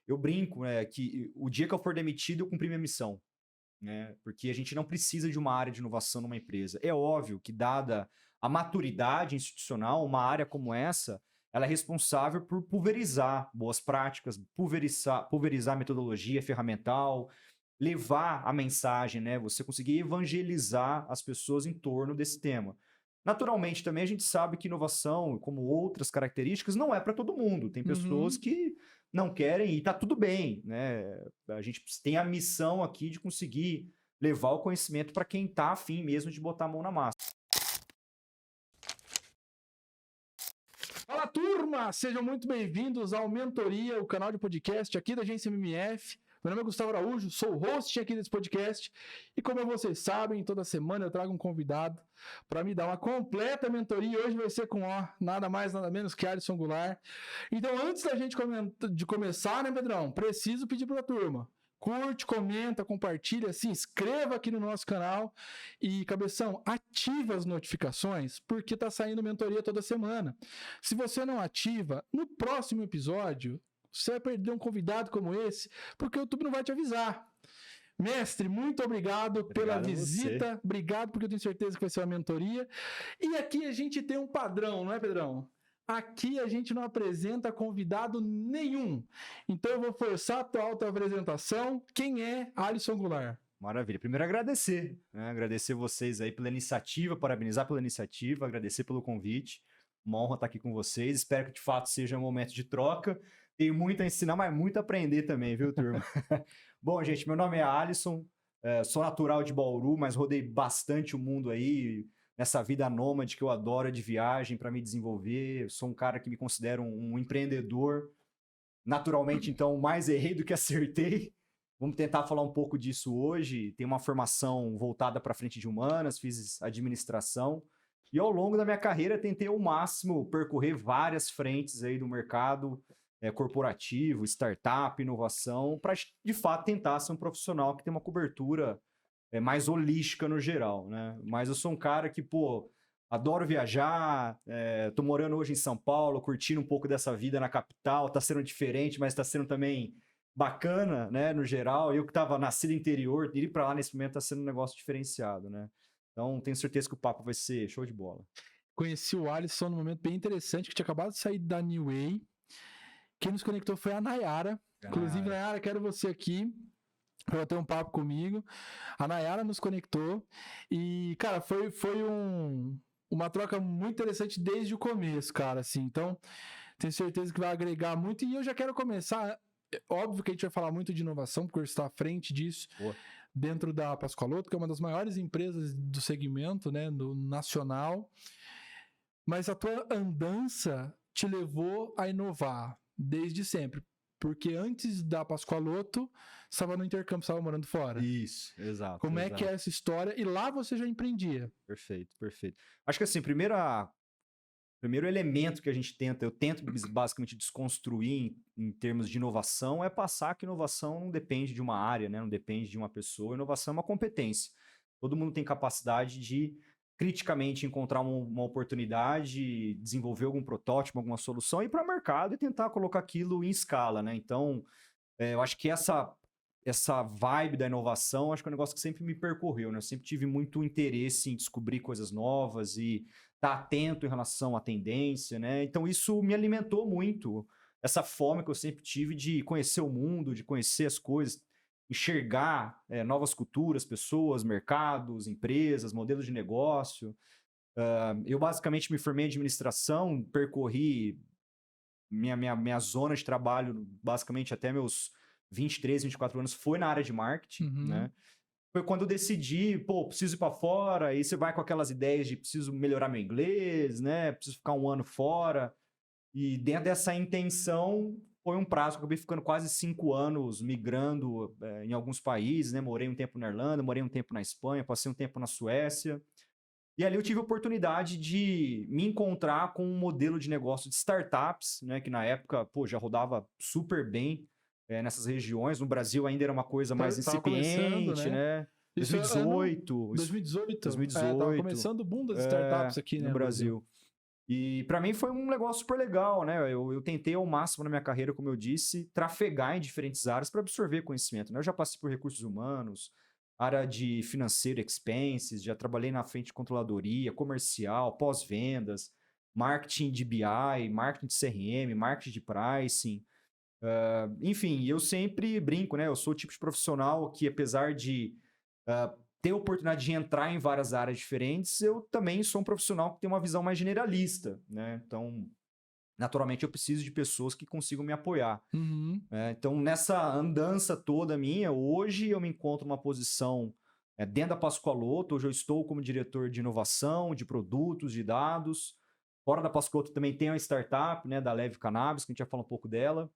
eu brinco, né, que o dia que eu for demitido, eu cumpri minha missão, né? Porque a gente não precisa de uma área de inovação numa empresa. É óbvio que, dada a maturidade institucional, uma área como essa, ela é responsável por pulverizar boas práticas, pulverizar metodologia ferramental, levar a mensagem, né? Você conseguir evangelizar as pessoas em torno desse tema. Naturalmente, também a gente sabe que inovação, como outras características, não é para todo mundo. Tem pessoas Uhum. que não querem e tá tudo bem, né? A gente tem a missão aqui de conseguir levar o conhecimento para quem tá afim mesmo de botar a mão na massa. Fala, turma! Sejam muito bem-vindos ao Mentoria, o canal de podcast aqui da agência MMF. Meu nome é Gustavo Araújo, sou o host aqui desse podcast e, como vocês sabem, toda semana eu trago um convidado para me dar uma completa mentoria. E hoje vai ser com nada mais, nada menos que Alisson Goulart. Então, antes da gente de começar, né, Pedrão? Preciso pedir para a turma. Curte, comenta, compartilha, se inscreva aqui no nosso canal e, cabeção, ativa as notificações, porque tá saindo mentoria toda semana. Se você não ativa, no próximo episódio, você vai perder um convidado como esse, porque o YouTube não vai te avisar. Mestre, muito obrigado pela visita, obrigado porque eu tenho certeza que vai ser uma mentoria. E aqui a gente tem um padrão, não é, Pedrão? Aqui a gente não apresenta convidado nenhum. Então eu vou forçar a tua auto-apresentação. Quem é Alisson Goulart? Maravilha. Primeiro agradecer, né? Agradecer vocês aí pela iniciativa, parabenizar pela iniciativa, agradecer pelo convite. Uma honra estar aqui com vocês. Espero que de fato seja um momento de troca. Tenho muito a ensinar, mas muito a aprender também, viu, turma? Bom, gente, meu nome é Alisson, sou natural de Bauru, mas rodei bastante o mundo aí, nessa vida nômade que eu adoro de viagem para me desenvolver. Sou um cara que me considero um empreendedor. Naturalmente, então, mais errei do que acertei. Vamos tentar falar um pouco disso hoje. Tenho uma formação voltada para a frente de humanas, fiz administração. E ao longo da minha carreira tentei ao máximo percorrer várias frentes aí do mercado corporativo, startup, inovação, para de fato tentar ser um profissional que tem uma cobertura mais holística no geral, né? Mas eu sou um cara que, pô, adoro viajar, tô morando hoje em São Paulo, curtindo um pouco dessa vida na capital, tá sendo diferente, mas tá sendo também bacana, né, no geral. Eu que tava nascido interior, ir para lá nesse momento tá sendo um negócio diferenciado, né? Então, tenho certeza que o papo vai ser show de bola. Conheci o Alisson num momento bem interessante, que tinha acabado de sair da New Way. Quem nos conectou foi a Nayara. Inclusive, Nayara, quero você aqui para ter um papo comigo. A Nayara nos conectou e, cara, foi uma troca muito interessante desde o começo, cara, assim. Então, tenho certeza que vai agregar muito e eu já quero começar. Óbvio que a gente vai falar muito de inovação, porque está à frente disso. Boa. Dentro da Pascoaloto, que é uma das maiores empresas do segmento, né, no nacional. Mas a tua andança te levou a inovar desde sempre. Porque antes da Pascoaloto, você estava no intercâmbio, estava morando fora. Isso, exato. Como é que é essa história? E lá você já empreendia. Perfeito, perfeito. Acho que assim, primeiro elemento que eu tento basicamente desconstruir em termos de inovação é passar que inovação não depende de uma área, né? Não depende de uma pessoa. Inovação é uma competência. Todo mundo tem capacidade de criticamente encontrar uma oportunidade, desenvolver algum protótipo, alguma solução, ir para o mercado e tentar colocar aquilo em escala, né? Então, eu acho que essa vibe da inovação, acho que é um negócio que sempre me percorreu, né? Eu sempre tive muito interesse em descobrir coisas novas e estar atento em relação à tendência, né? Então isso me alimentou muito, essa fome que eu sempre tive de conhecer o mundo, de conhecer as coisas, enxergar novas culturas, pessoas, mercados, empresas, modelos de negócio. Eu basicamente me formei em administração, percorri minha zona de trabalho basicamente até meus 23, 24 anos, foi na área de marketing, né? Foi quando eu decidi, pô, preciso ir para fora, aí você vai com aquelas ideias de preciso melhorar meu inglês, né? Preciso ficar um ano fora. E dentro dessa intenção, foi um prazo que eu acabei ficando quase 5 anos migrando em alguns países, né? Morei um tempo na Irlanda, morei um tempo na Espanha, passei um tempo na Suécia. E ali eu tive a oportunidade de me encontrar com um modelo de negócio de startups, né? Que na época, pô, já rodava super bem nessas regiões. No Brasil ainda era uma coisa mais incipiente, né? 2018. 2018? 2018. Tava começando o boom das startups aqui, né? No Brasil. E para mim foi um negócio super legal, né? Eu tentei ao máximo na minha carreira, como eu disse, trafegar em diferentes áreas para absorver conhecimento, né? Eu já passei por recursos humanos, área de financeiro, expenses, já trabalhei na frente de controladoria, comercial, pós-vendas, marketing de BI, marketing de CRM, marketing de pricing. Enfim, eu sempre brinco, né? Eu sou o tipo de profissional que, apesar de ter a oportunidade de entrar em várias áreas diferentes, eu também sou um profissional que tem uma visão mais generalista, né? Então, naturalmente, eu preciso de pessoas que consigam me apoiar. Uhum. Então, nessa andança toda minha, hoje eu me encontro numa posição dentro da Pascoaloto. Hoje eu estou como diretor de inovação, de produtos, de dados. Fora da Pascoaloto também tem uma startup, né, da Leve Cannabis, que a gente vai falar um pouco dela.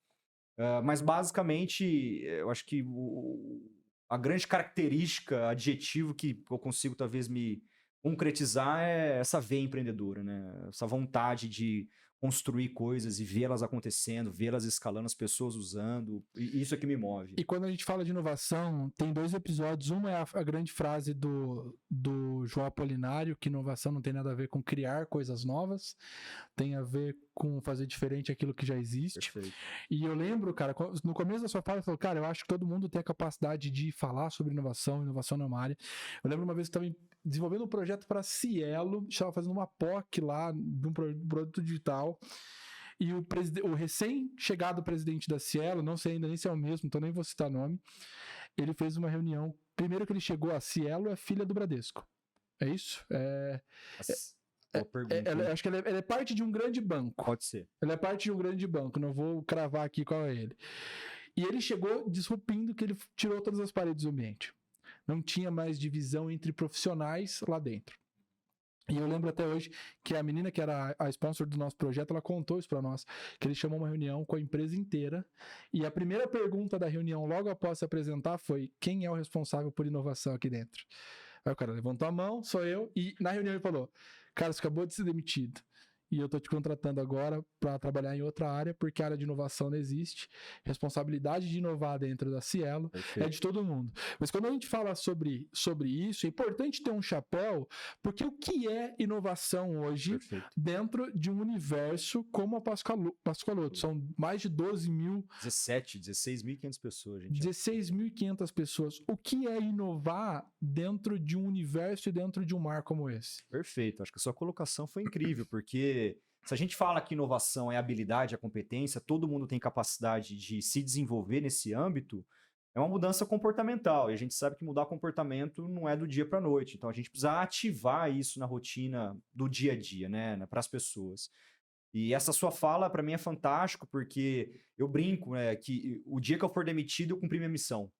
Mas, basicamente, eu acho que a grande característica, adjetivo que eu consigo talvez me concretizar é essa veia empreendedora, né? Essa vontade de construir coisas e vê-las acontecendo, vê-las escalando, as pessoas usando. E isso é que me move. E quando a gente fala de inovação, tem 2 episódios. Um é a grande frase do João Apolinário, que inovação não tem nada a ver com criar coisas novas, tem a ver com fazer diferente aquilo que já existe. Perfeito. E eu lembro, cara, no começo da sua fala, você falou, cara, eu acho que todo mundo tem a capacidade de falar sobre inovação é uma área. Eu lembro uma vez que eu estava desenvolvendo um projeto para a Cielo, estava fazendo uma POC lá, de um produto digital, e o recém-chegado presidente da Cielo, não sei ainda nem se é o mesmo, então nem vou citar nome, ele fez uma reunião. Primeiro que ele chegou, a Cielo é filha do Bradesco. É isso? Boa pergunta. Acho que ela é parte de um grande banco. Pode ser. Ela é parte de um grande banco, não vou cravar aqui qual é ele. E ele chegou disrupindo que ele tirou todas as paredes do ambiente. Não tinha mais divisão entre profissionais lá dentro. E eu lembro até hoje que a menina que era a sponsor do nosso projeto, ela contou isso para nós, que ele chamou uma reunião com a empresa inteira, e a primeira pergunta da reunião, logo após se apresentar, foi: quem é o responsável por inovação aqui dentro? Aí o cara levantou a mão, sou eu, e na reunião ele falou: cara, você acabou de ser demitido, e eu tô te contratando agora para trabalhar em outra área, porque a área de inovação não existe. Responsabilidade de inovar dentro da Cielo Perfeito. é de todo mundo. Mas quando a gente fala sobre isso, é importante ter um chapéu, porque o que é inovação hoje Perfeito. dentro de um universo como a Pascoaloto? São mais de 16.500 pessoas, gente. 16.500 pessoas. O que é inovar dentro de um universo e dentro de um mar como esse? Perfeito. Acho que a sua colocação foi incrível, porque se a gente fala que inovação é habilidade, é competência, todo mundo tem capacidade de se desenvolver nesse âmbito, é uma mudança comportamental. E a gente sabe que mudar comportamento não é do dia para a noite. Então a gente precisa ativar isso na rotina do dia a dia, né, para as pessoas. E essa sua fala, para mim, é fantástico, porque eu brinco, né, que o dia que eu for demitido, eu cumpri minha missão.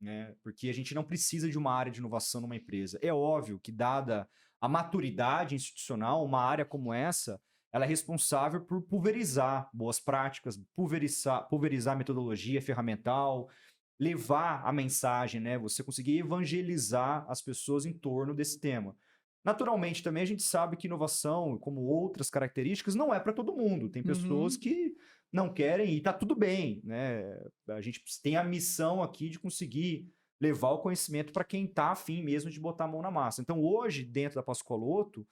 Né? Porque a gente não precisa de uma área de inovação numa empresa. É óbvio que, dada a maturidade institucional, uma área como essa, ela é responsável por pulverizar boas práticas, pulverizar metodologia ferramental, levar a mensagem, né? Você conseguir evangelizar as pessoas em torno desse tema. Naturalmente, também a gente sabe que inovação, como outras características, não é para todo mundo. Tem pessoas que não querem e tá tudo bem, né? A gente tem a missão aqui de conseguir levar o conhecimento para quem tá afim mesmo de botar a mão na massa. Então, hoje, dentro da Pascoaloto,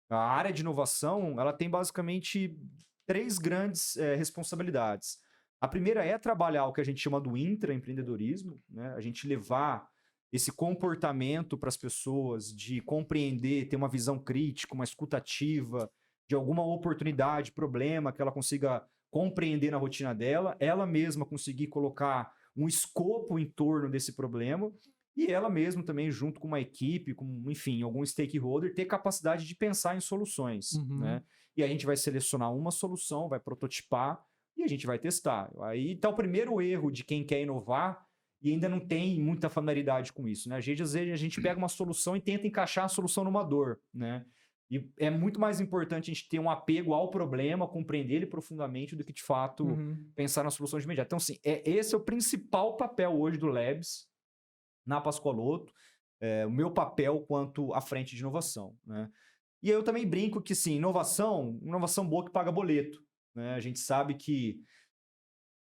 a área de inovação, ela tem basicamente 3 grandes responsabilidades. A primeira é trabalhar o que a gente chama do intraempreendedorismo, né? A gente levar esse comportamento para as pessoas de compreender, ter uma visão crítica, uma escuta ativa, de alguma oportunidade, problema, que ela consiga compreender na rotina dela, ela mesma conseguir colocar um escopo em torno desse problema, e ela mesma também, junto com uma equipe, com, enfim, algum stakeholder, ter capacidade de pensar em soluções, né? E a gente vai selecionar uma solução, vai prototipar e a gente vai testar. Aí tá o primeiro erro de quem quer inovar e ainda não tem muita familiaridade com isso, né? Às vezes a gente pega uma solução e tenta encaixar a solução numa dor, né? E é muito mais importante a gente ter um apego ao problema, compreender ele profundamente, do que, de fato, pensar nas soluções imediatas. Então, assim, esse é o principal papel hoje do Labs na Pascoaloto, o meu papel quanto à frente de inovação, né? E eu também brinco que, sim, inovação boa que paga boleto, né? A gente sabe que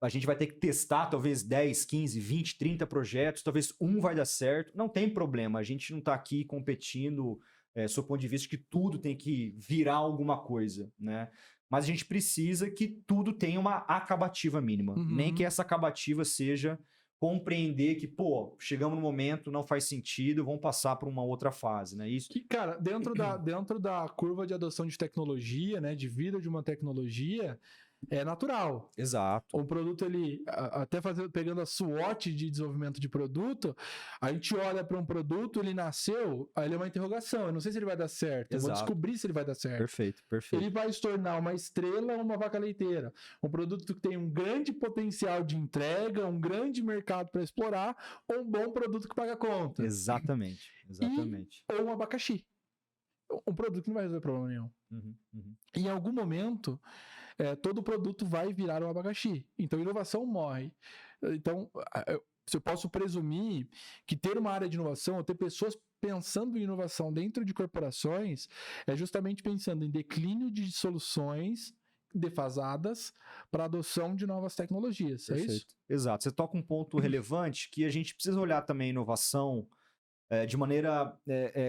a gente vai ter que testar talvez 10, 15, 20, 30 projetos, talvez um vai dar certo, não tem problema, a gente não está aqui competindo sob o ponto de vista de que tudo tem que virar alguma coisa, né? Mas a gente precisa que tudo tenha uma acabativa mínima. Nem que essa acabativa seja compreender que, pô, chegamos no momento, não faz sentido, vamos passar para uma outra fase, né? Isso. Que, cara, dentro da curva de adoção de tecnologia, né, de vida de uma tecnologia, é natural. Exato. O produto, ele, até pegando a SWOT de desenvolvimento de produto, a gente olha para um produto, ele nasceu, aí ele é uma interrogação. Eu não sei se ele vai dar certo, eu vou descobrir se ele vai dar certo. Perfeito, perfeito. Ele vai se tornar uma estrela ou uma vaca leiteira. Um produto que tem um grande potencial de entrega, um grande mercado para explorar, ou um bom produto que paga a conta. Exatamente, exatamente. Ou um abacaxi. Um produto que não vai resolver problema nenhum. Em algum momento, todo produto vai virar um abacaxi. Então, inovação morre. Então, eu posso presumir que ter uma área de inovação, ou ter pessoas pensando em inovação dentro de corporações, é justamente pensando em declínio de soluções defasadas para a adoção de novas tecnologias. Perfeito. É isso? Exato. Você toca um ponto relevante que a gente precisa olhar também a inovação de maneira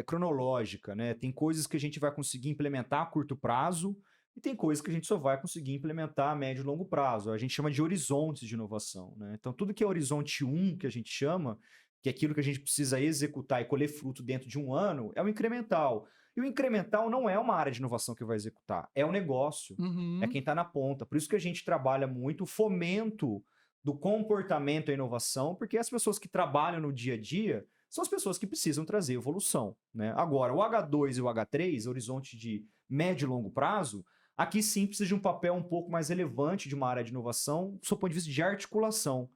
cronológica, né? Tem coisas que a gente vai conseguir implementar a curto prazo e tem coisas que a gente só vai conseguir implementar a médio e longo prazo. A gente chama de horizontes de inovação, né? Então, tudo que é horizonte 1, que a gente chama, que é aquilo que a gente precisa executar e colher fruto dentro de um ano, é o incremental. E o incremental não é uma área de inovação que vai executar, é o negócio, é quem está na ponta. Por isso que a gente trabalha muito o fomento do comportamento à inovação, porque as pessoas que trabalham no dia a dia são as pessoas que precisam trazer evolução, né? Agora, o H2 e o H3, horizonte de médio e longo prazo, aqui sim precisa de um papel um pouco mais relevante de uma área de inovação, do ponto de vista de articulação.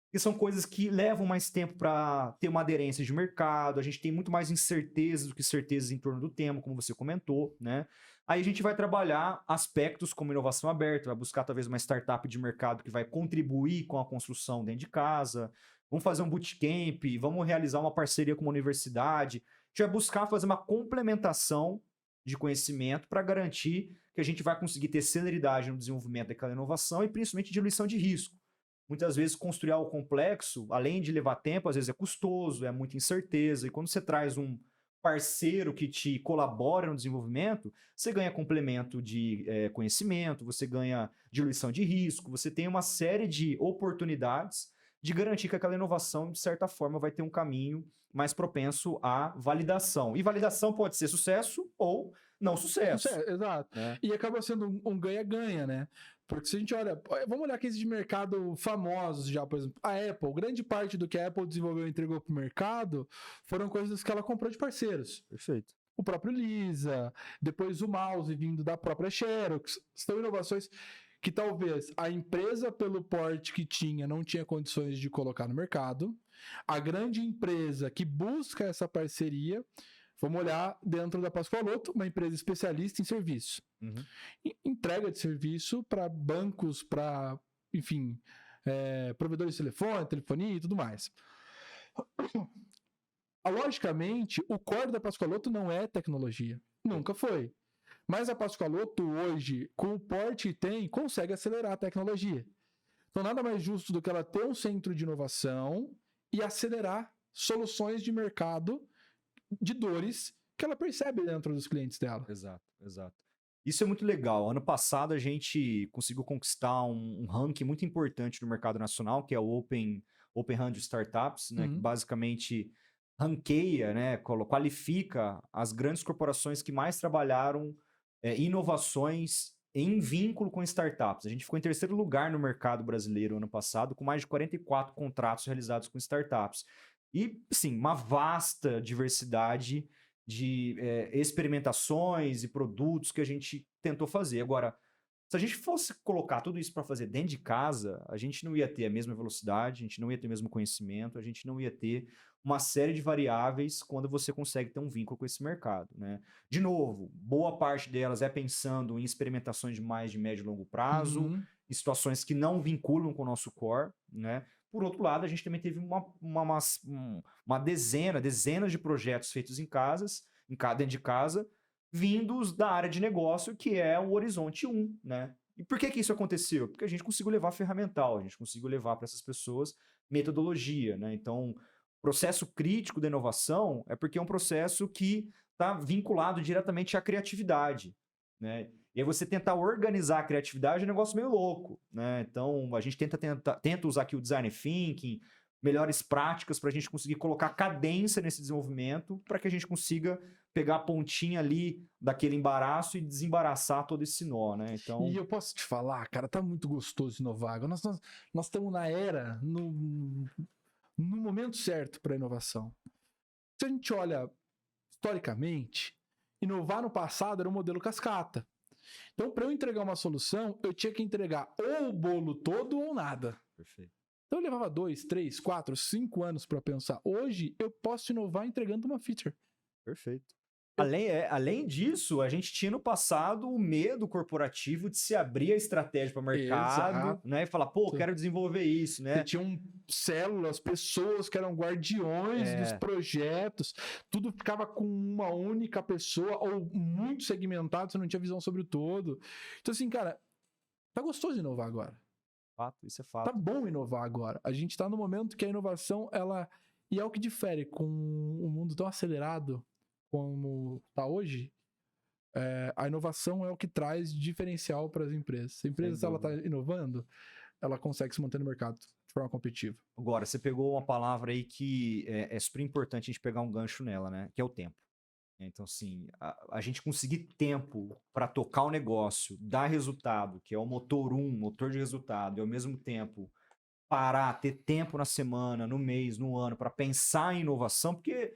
Que são coisas que levam mais tempo para ter uma aderência de mercado, a gente tem muito mais incertezas do que certezas em torno do tema, como você comentou, né? Aí a gente vai trabalhar aspectos como inovação aberta, vai buscar talvez uma startup de mercado que vai contribuir com a construção dentro de casa, vamos fazer um bootcamp, vamos realizar uma parceria com uma universidade, a gente vai buscar fazer uma complementação de conhecimento para garantir que a gente vai conseguir ter celeridade no desenvolvimento daquela inovação e principalmente diluição de risco. Muitas vezes construir algo complexo, além de levar tempo, às vezes é custoso, é muita incerteza. E quando você traz um parceiro que te colabora no desenvolvimento, você ganha complemento de conhecimento, você ganha diluição de risco, você tem uma série de oportunidades de garantir que aquela inovação, de certa forma, vai ter um caminho mais propenso à validação. E validação pode ser sucesso ou não sucesso. Exato. Né? E acaba sendo um ganha-ganha, né? Porque se a gente olha, vamos olhar cases de mercado famosos já, por exemplo, a Apple, grande parte do que a Apple desenvolveu e entregou para o mercado foram coisas que ela comprou de parceiros. Perfeito. O próprio Lisa, depois o mouse vindo da própria Xerox, são inovações que talvez a empresa, pelo porte que tinha, não tinha condições de colocar no mercado. A grande empresa que busca essa parceria, vamos olhar dentro da Pascoaloto, uma empresa especialista em serviço. Entrega de serviço para bancos, para, enfim, provedores de telefone, telefonia e tudo mais. Logicamente, o core da Pascoaloto não é tecnologia. Nunca foi. Mas a Pascoaloto hoje, com o porte que tem, consegue acelerar a tecnologia. Então, nada mais justo do que ela ter um centro de inovação e acelerar soluções de mercado de dores que ela percebe dentro dos clientes dela. Exato, exato. Isso é muito legal. Ano passado a gente conseguiu conquistar um ranking muito importante no mercado nacional, que é o Open 100 Startups, né? Que basicamente ranqueia, né? Qualifica as grandes corporações que mais trabalharam inovações em vínculo com startups. A gente ficou em terceiro lugar no mercado brasileiro ano passado, com mais de 44 contratos realizados com startups. E, sim, uma vasta diversidade de experimentações e produtos que a gente tentou fazer. Agora, se a gente fosse colocar tudo isso para fazer dentro de casa, a gente não ia ter a mesma velocidade, a gente não ia ter o mesmo conhecimento, a gente não ia ter uma série de variáveis quando você consegue ter um vínculo com esse mercado, né? De novo, boa parte delas é pensando em experimentações de mais de médio e longo prazo, em situações que não vinculam com o nosso core, né? Por outro lado, a gente também teve uma dezenas de projetos feitos dentro de casa, vindos da área de negócio, que é o Horizonte 1, né? E por que isso aconteceu? Porque a gente conseguiu levar ferramental, a gente conseguiu levar para essas pessoas metodologia, né? Então, o processo crítico da inovação é porque é um processo que está vinculado diretamente à criatividade, né? E aí você tentar organizar a criatividade é um negócio meio louco, né? Então, a gente tenta usar aqui o design thinking, melhores práticas para a gente conseguir colocar cadência nesse desenvolvimento para que a gente consiga pegar a pontinha ali daquele embaraço e desembaraçar todo esse nó, né? Então... E eu posso te falar, cara, tá muito gostoso inovar. Agora nós estamos na era, no momento certo para inovação. Se a gente olha historicamente, inovar no passado era um modelo cascata. Então, para eu entregar uma solução, eu tinha que entregar ou o bolo todo ou nada. Perfeito. Então, eu levava 2, 3, 4, 5 anos para pensar. Hoje, eu posso inovar entregando uma feature. Perfeito. Além disso, a gente tinha no passado o medo corporativo de se abrir a estratégia para o mercado, né? E falar, pô, quero desenvolver isso, né? Você tinha células, pessoas que eram guardiões dos projetos, tudo ficava com uma única pessoa ou muito segmentado, você não tinha visão sobre o todo. Então, assim, cara, tá gostoso inovar agora. Fato, isso é fato. Tá bom inovar agora. A gente tá no momento que a inovação, e é o que difere com um mundo tão acelerado como está hoje, a inovação é o que traz diferencial para as empresas. Se a empresa, se ela está inovando, ela consegue se manter no mercado de forma competitiva. Agora, você pegou uma palavra aí que é super importante a gente pegar um gancho nela, né? Que é o tempo. Então, assim, a gente conseguir tempo para tocar o negócio, dar resultado, que é o motor motor de resultado, e ao mesmo tempo parar, ter tempo na semana, no mês, no ano, para pensar em inovação, porque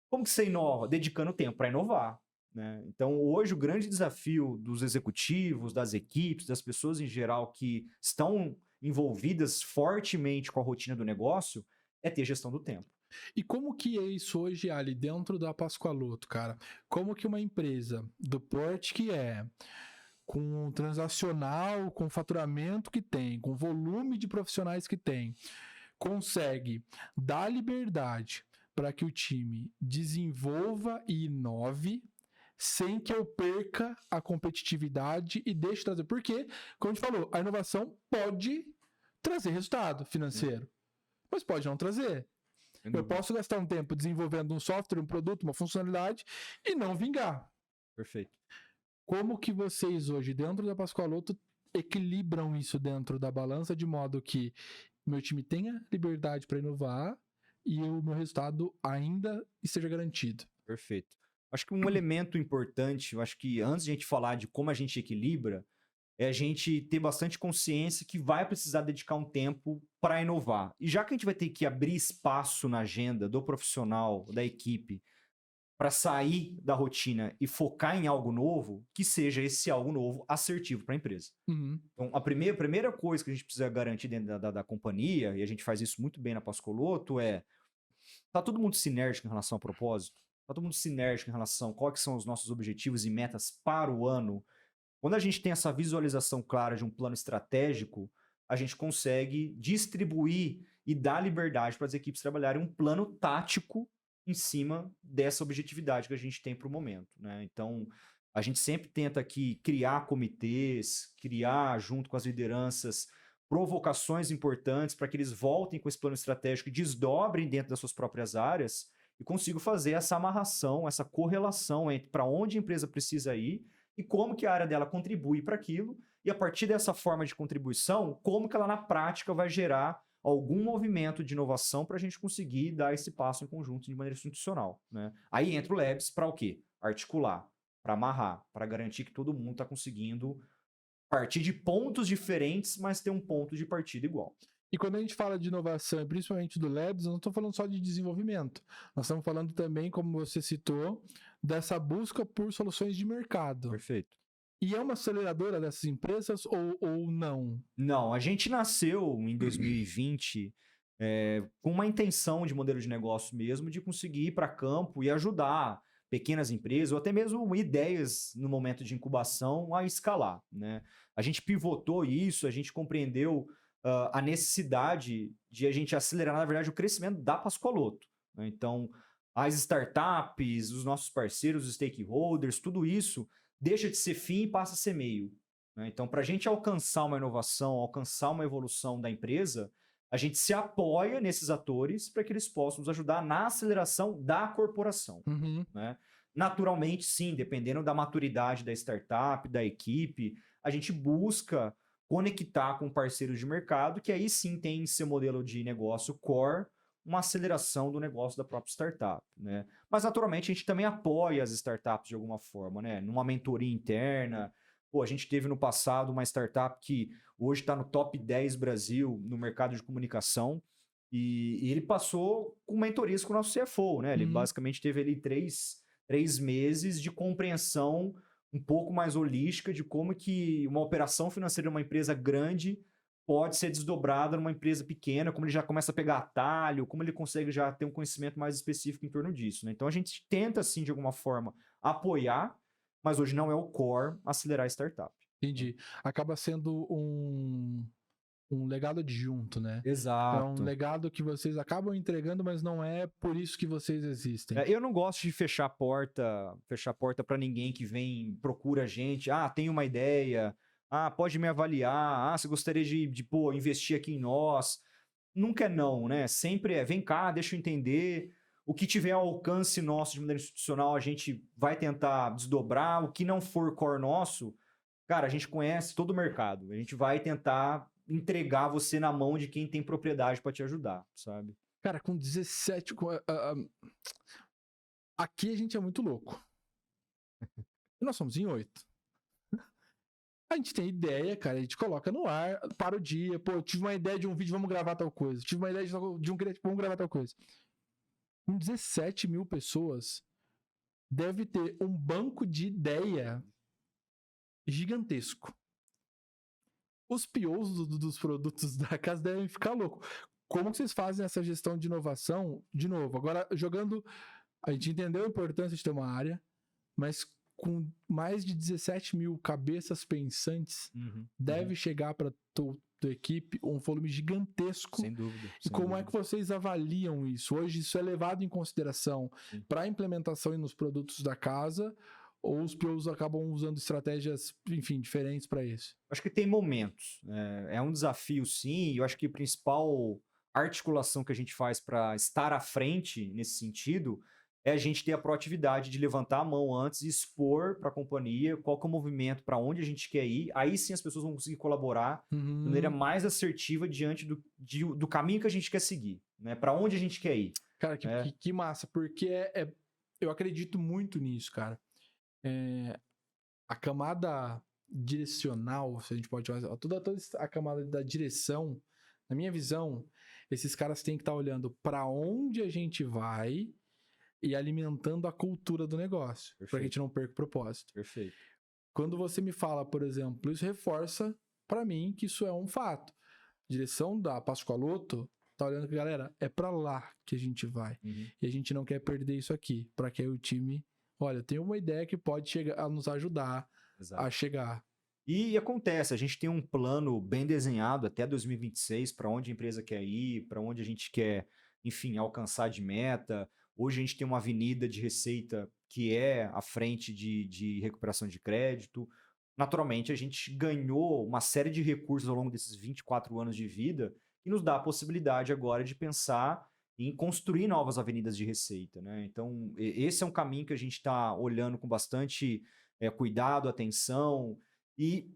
como que você inova? Dedicando tempo para inovar, né? Então, hoje, o grande desafio dos executivos, das equipes, das pessoas em geral que estão envolvidas fortemente com a rotina do negócio é ter gestão do tempo. E como que é isso hoje, Ali, dentro da Pascoaloto, cara? Como que uma empresa do porte que com transacional, com faturamento que tem, com volume de profissionais que tem, consegue dar liberdade para que o time desenvolva e inove sem que eu perca a competitividade e deixe de trazer. Porque, como a gente falou, a inovação pode trazer resultado financeiro, mas pode não trazer. Eu posso gastar um tempo desenvolvendo um software, um produto, uma funcionalidade e não vingar. Perfeito. Como que vocês hoje, dentro da Pascoaloto, equilibram isso dentro da balança de modo que meu time tenha liberdade para inovar e o meu resultado ainda esteja garantido? Perfeito. Acho que um elemento importante, eu acho que antes de a gente falar de como a gente equilibra, é a gente ter bastante consciência que vai precisar dedicar um tempo para inovar. E já que a gente vai ter que abrir espaço na agenda do profissional, da equipe, para sair da rotina e focar em algo novo, que seja esse algo novo assertivo para a empresa. Uhum. Então, a primeira coisa que a gente precisa garantir dentro da companhia, e a gente faz isso muito bem na Pascoaloto, tá todo mundo sinérgico em relação ao propósito? Tá todo mundo sinérgico em relação a quais são os nossos objetivos e metas para o ano? Quando a gente tem essa visualização clara de um plano estratégico, a gente consegue distribuir e dar liberdade para as equipes trabalharem um plano tático em cima dessa objetividade que a gente tem para o momento, né? Então, a gente sempre tenta aqui criar comitês, criar junto com as lideranças provocações importantes para que eles voltem com esse plano estratégico e desdobrem dentro das suas próprias áreas e consigam fazer essa amarração, essa correlação entre para onde a empresa precisa ir e como que a área dela contribui para aquilo, e a partir dessa forma de contribuição, como que ela na prática vai gerar algum movimento de inovação para a gente conseguir dar esse passo em conjunto de maneira institucional, né? Aí entra o Labs para o quê? Articular, para amarrar, para garantir que todo mundo está conseguindo partir de pontos diferentes, mas ter um ponto de partida igual. E quando a gente fala de inovação, principalmente do Labs, eu não estou falando só de desenvolvimento. Nós estamos falando também, como você citou, dessa busca por soluções de mercado. Perfeito. E é uma aceleradora dessas empresas ou não? Não, a gente nasceu em 2020 com uma intenção de modelo de negócio mesmo, de conseguir ir para campo e ajudar pequenas empresas ou até mesmo ideias no momento de incubação a escalar, né? A gente pivotou isso, a gente compreendeu a necessidade de a gente acelerar, na verdade, o crescimento da Pascoaloto, né? Então, as startups, os nossos parceiros, os stakeholders, tudo isso deixa de ser fim e passa a ser meio, né? Então, para a gente alcançar uma inovação, alcançar uma evolução da empresa, a gente se apoia nesses atores para que eles possam nos ajudar na aceleração da corporação, Uhum. né? Naturalmente, sim, dependendo da maturidade da startup, da equipe, a gente busca conectar com parceiros de mercado, que aí sim tem em seu modelo de negócio core uma aceleração do negócio da própria startup, né? Mas naturalmente a gente também apoia as startups de alguma forma, né? Numa mentoria interna. Pô, a gente teve no passado uma startup que hoje está no top 10 Brasil no mercado de comunicação e ele passou com mentorias com o nosso CFO, né? Ele Uhum. basicamente teve ali três meses de compreensão um pouco mais holística de como que uma operação financeira de uma empresa grande pode ser desdobrada numa empresa pequena, como ele já começa a pegar atalho, como ele consegue já ter um conhecimento mais específico em torno disso, né? Então a gente tenta, assim, de alguma forma, apoiar, mas hoje não é o core acelerar a startup. Entendi. Acaba sendo um legado adjunto, né? É um Exato. legado que vocês acabam entregando, mas não é por isso que vocês existem. Eu não gosto de fechar a porta para ninguém que vem, procura a gente. Ah, tem uma ideia. Ah, pode me avaliar. Ah, você gostaria pô, investir aqui em nós. Nunca é não, né? Sempre é, vem cá, deixa eu entender. O que tiver ao alcance nosso de maneira institucional, a gente vai tentar desdobrar. O que não for core nosso, cara, a gente conhece todo o mercado. A gente vai tentar entregar você na mão de quem tem propriedade para te ajudar, sabe? Cara, com 17. Aqui a gente é muito louco. E nós somos em 8. A gente tem ideia, cara, a gente coloca no ar, para o dia. Pô, eu tive uma ideia de um vídeo, vamos gravar tal coisa. Tive uma ideia de um criativo, vamos gravar tal coisa. Com 17 mil pessoas, deve ter um banco de ideia gigantesco. Os POs dos produtos da casa devem ficar loucos. Como que vocês fazem essa gestão de inovação? De novo, agora jogando. A gente entendeu a importância de ter uma área, mas com mais de 17 mil cabeças pensantes, deve chegar para tua equipe um volume gigantesco. Sem dúvida. E como é que vocês avaliam isso? Hoje isso é levado em consideração para a implementação nos produtos da casa, ou os POs acabam usando estratégias, enfim, diferentes para isso? Acho que tem momentos. É um desafio, sim. E eu acho que a principal articulação que a gente faz para estar à frente nesse sentido é a gente ter a proatividade de levantar a mão antes e expor para a companhia qual que é o movimento, para onde a gente quer ir. Aí sim as pessoas vão conseguir colaborar de maneira mais assertiva diante do caminho que a gente quer seguir, né? Para onde a gente quer ir. Cara, que massa, porque eu acredito muito nisso, cara. A camada direcional, se a gente pode falar, toda a camada da direção, na minha visão, esses caras têm que estar olhando para onde a gente vai e alimentando a cultura do negócio, para que a gente não perca o propósito. Perfeito. Quando você me fala, por exemplo, isso reforça para mim que isso é um fato. A direção da Pascoaloto tá olhando que, galera, é para lá que a gente vai. E a gente não quer perder isso aqui, para que aí o time, olha, tem uma ideia que pode chegar a nos ajudar a chegar. E acontece, a gente tem um plano bem desenhado até 2026 para onde a empresa quer ir, para onde a gente quer, enfim, alcançar de meta. Hoje a gente tem uma avenida de receita que é à frente de recuperação de crédito. Naturalmente, a gente ganhou uma série de recursos ao longo desses 24 anos de vida e nos dá a possibilidade agora de pensar em construir novas avenidas de receita, né? Então, esse é um caminho que a gente está olhando com bastante cuidado, atenção, e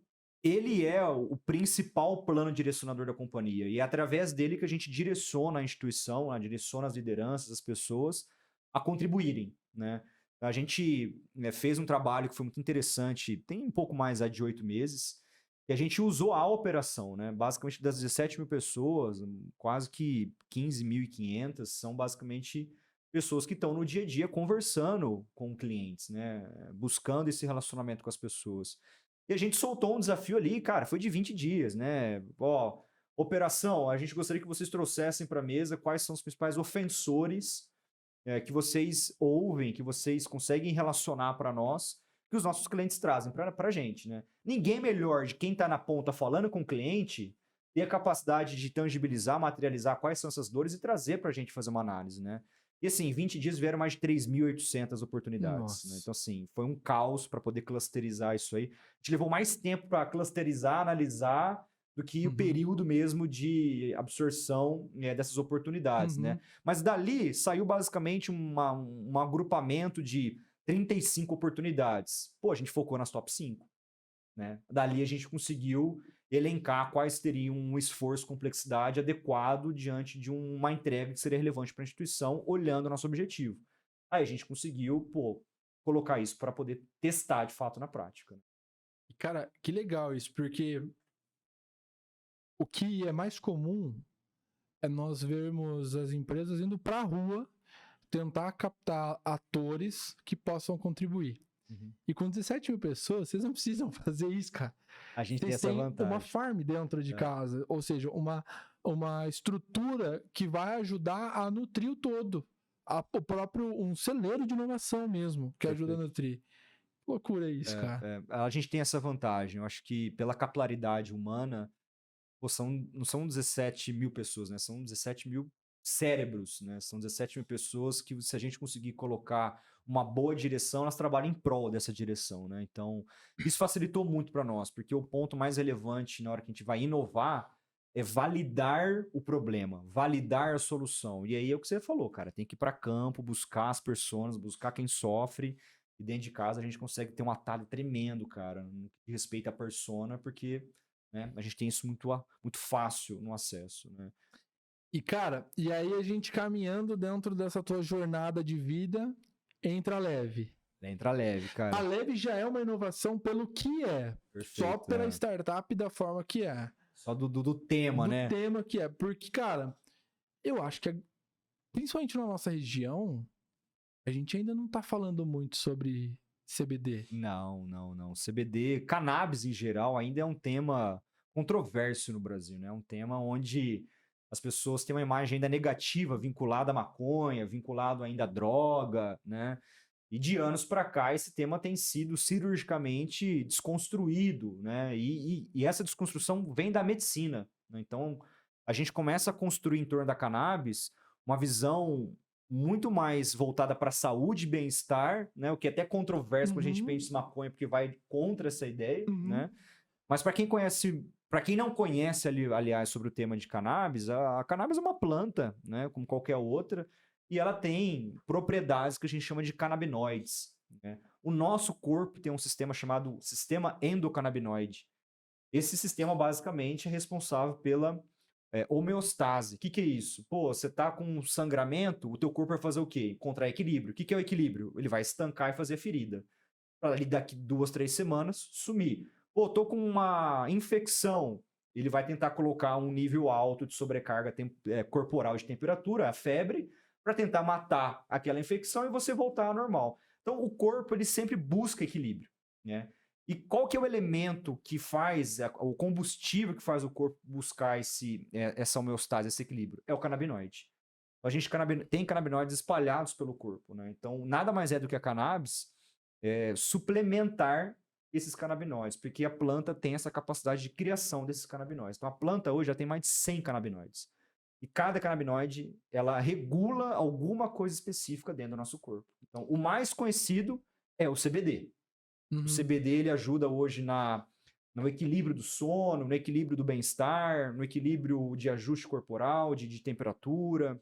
ele é o principal plano direcionador da companhia. E é através dele que a gente direciona a instituição, direciona as lideranças, as pessoas a contribuírem, né? A gente fez um trabalho que foi muito interessante, tem um pouco mais de 8 meses, e a gente usou a operação, né? Basicamente, das 17 mil pessoas, quase que 15.500 são basicamente pessoas que estão no dia a dia conversando com clientes, né? Buscando esse relacionamento com as pessoas. E a gente soltou um desafio ali, cara, foi de 20 dias, né? Ó, operação, a gente gostaria que vocês trouxessem para a mesa quais são os principais ofensores que vocês ouvem, que vocês conseguem relacionar para nós, que os nossos clientes trazem para a gente, né? Ninguém melhor de quem está na ponta falando com o cliente ter a capacidade de tangibilizar, materializar quais são essas dores e trazer para a gente fazer uma análise, né? E assim, em 20 dias vieram mais de 3.800 oportunidades, né? Então assim, foi um caos para poder clusterizar isso aí. A gente levou mais tempo para clusterizar, analisar, do que o período mesmo de absorção dessas oportunidades, né? Mas dali saiu basicamente um agrupamento de 35 oportunidades. Pô, a gente focou nas top 5. Né? Dali a gente conseguiu elencar quais teriam um esforço, complexidade adequado diante de uma entrega que seria relevante para a instituição, olhando o nosso objetivo. Aí a gente conseguiu, colocar isso para poder testar de fato na prática. Cara, que legal isso, porque o que é mais comum é nós vermos as empresas indo para a rua tentar captar atores que possam contribuir. E com 17 mil pessoas, vocês não precisam fazer isso, cara. A gente Vocês tem essa têm vantagem. uma farm dentro de casa, ou seja, uma estrutura que vai ajudar a nutrir o todo. O próprio, um celeiro de inovação mesmo, que ajuda a nutrir. Que loucura isso, cara. A gente tem essa vantagem. Eu acho que pela capilaridade humana, não são 17 mil pessoas, né? São 17 mil cérebros, né? São 17 mil pessoas que, se a gente conseguir colocar uma boa direção, elas trabalham em prol dessa direção, né? Então, isso facilitou muito para nós, porque o ponto mais relevante na hora que a gente vai inovar é validar o problema, validar a solução. E aí é o que você falou, cara, tem que ir para campo, buscar as pessoas, buscar quem sofre, e dentro de casa a gente consegue ter um atalho tremendo, cara, no que respeita à persona, porque, né, a gente tem isso muito fácil no acesso, né? E, cara, e aí a gente caminhando dentro dessa tua jornada de vida, entra a Leve. Entra a Leve, cara. A Leve já é uma inovação pelo que é. Perfeito, só pela startup da forma que é. Só do tema, né? Do tema que é. Porque, cara, eu acho que, principalmente na nossa região, a gente ainda não tá falando muito sobre CBD. Não. CBD, cannabis em geral, ainda é um tema controverso no Brasil, né? É um tema onde as pessoas têm uma imagem ainda negativa vinculada à maconha, vinculado ainda à droga, né? E de anos para cá esse tema tem sido cirurgicamente desconstruído, né? E essa desconstrução vem da medicina, né? Então a gente começa a construir em torno da cannabis uma visão muito mais voltada para a saúde e bem-estar, né? O que é até controverso quando a gente pensa em maconha, porque vai contra essa ideia, né? Mas para quem não conhece, aliás, sobre o tema de cannabis, a cannabis é uma planta, né, como qualquer outra, e ela tem propriedades que a gente chama de canabinoides, né? O nosso corpo tem um sistema chamado sistema endocannabinoide. Esse sistema, basicamente, é responsável pela homeostase. O que é isso? Pô, você tá com sangramento, o teu corpo vai fazer o quê? Encontrar equilíbrio. O que é o equilíbrio? Ele vai estancar e fazer ferida. Para ali daqui 2, 3 semanas, sumir. Pô, tô com uma infecção. Ele vai tentar colocar um nível alto de sobrecarga corporal de temperatura, a febre, para tentar matar aquela infecção e você voltar ao normal. Então, o corpo ele sempre busca equilíbrio, né? E qual que é o elemento que faz, o combustível que faz o corpo buscar essa homeostase, esse equilíbrio? É o canabinoide. A gente tem canabinoides espalhados pelo corpo, né? Então, nada mais é do que a cannabis suplementar esses canabinoides, porque a planta tem essa capacidade de criação desses canabinoides. Então, a planta hoje já tem mais de 100 canabinoides. E cada canabinoide, ela regula alguma coisa específica dentro do nosso corpo. Então, o mais conhecido é o CBD. O CBD, ele ajuda hoje no equilíbrio do sono, no equilíbrio do bem-estar, no equilíbrio de ajuste corporal, de temperatura.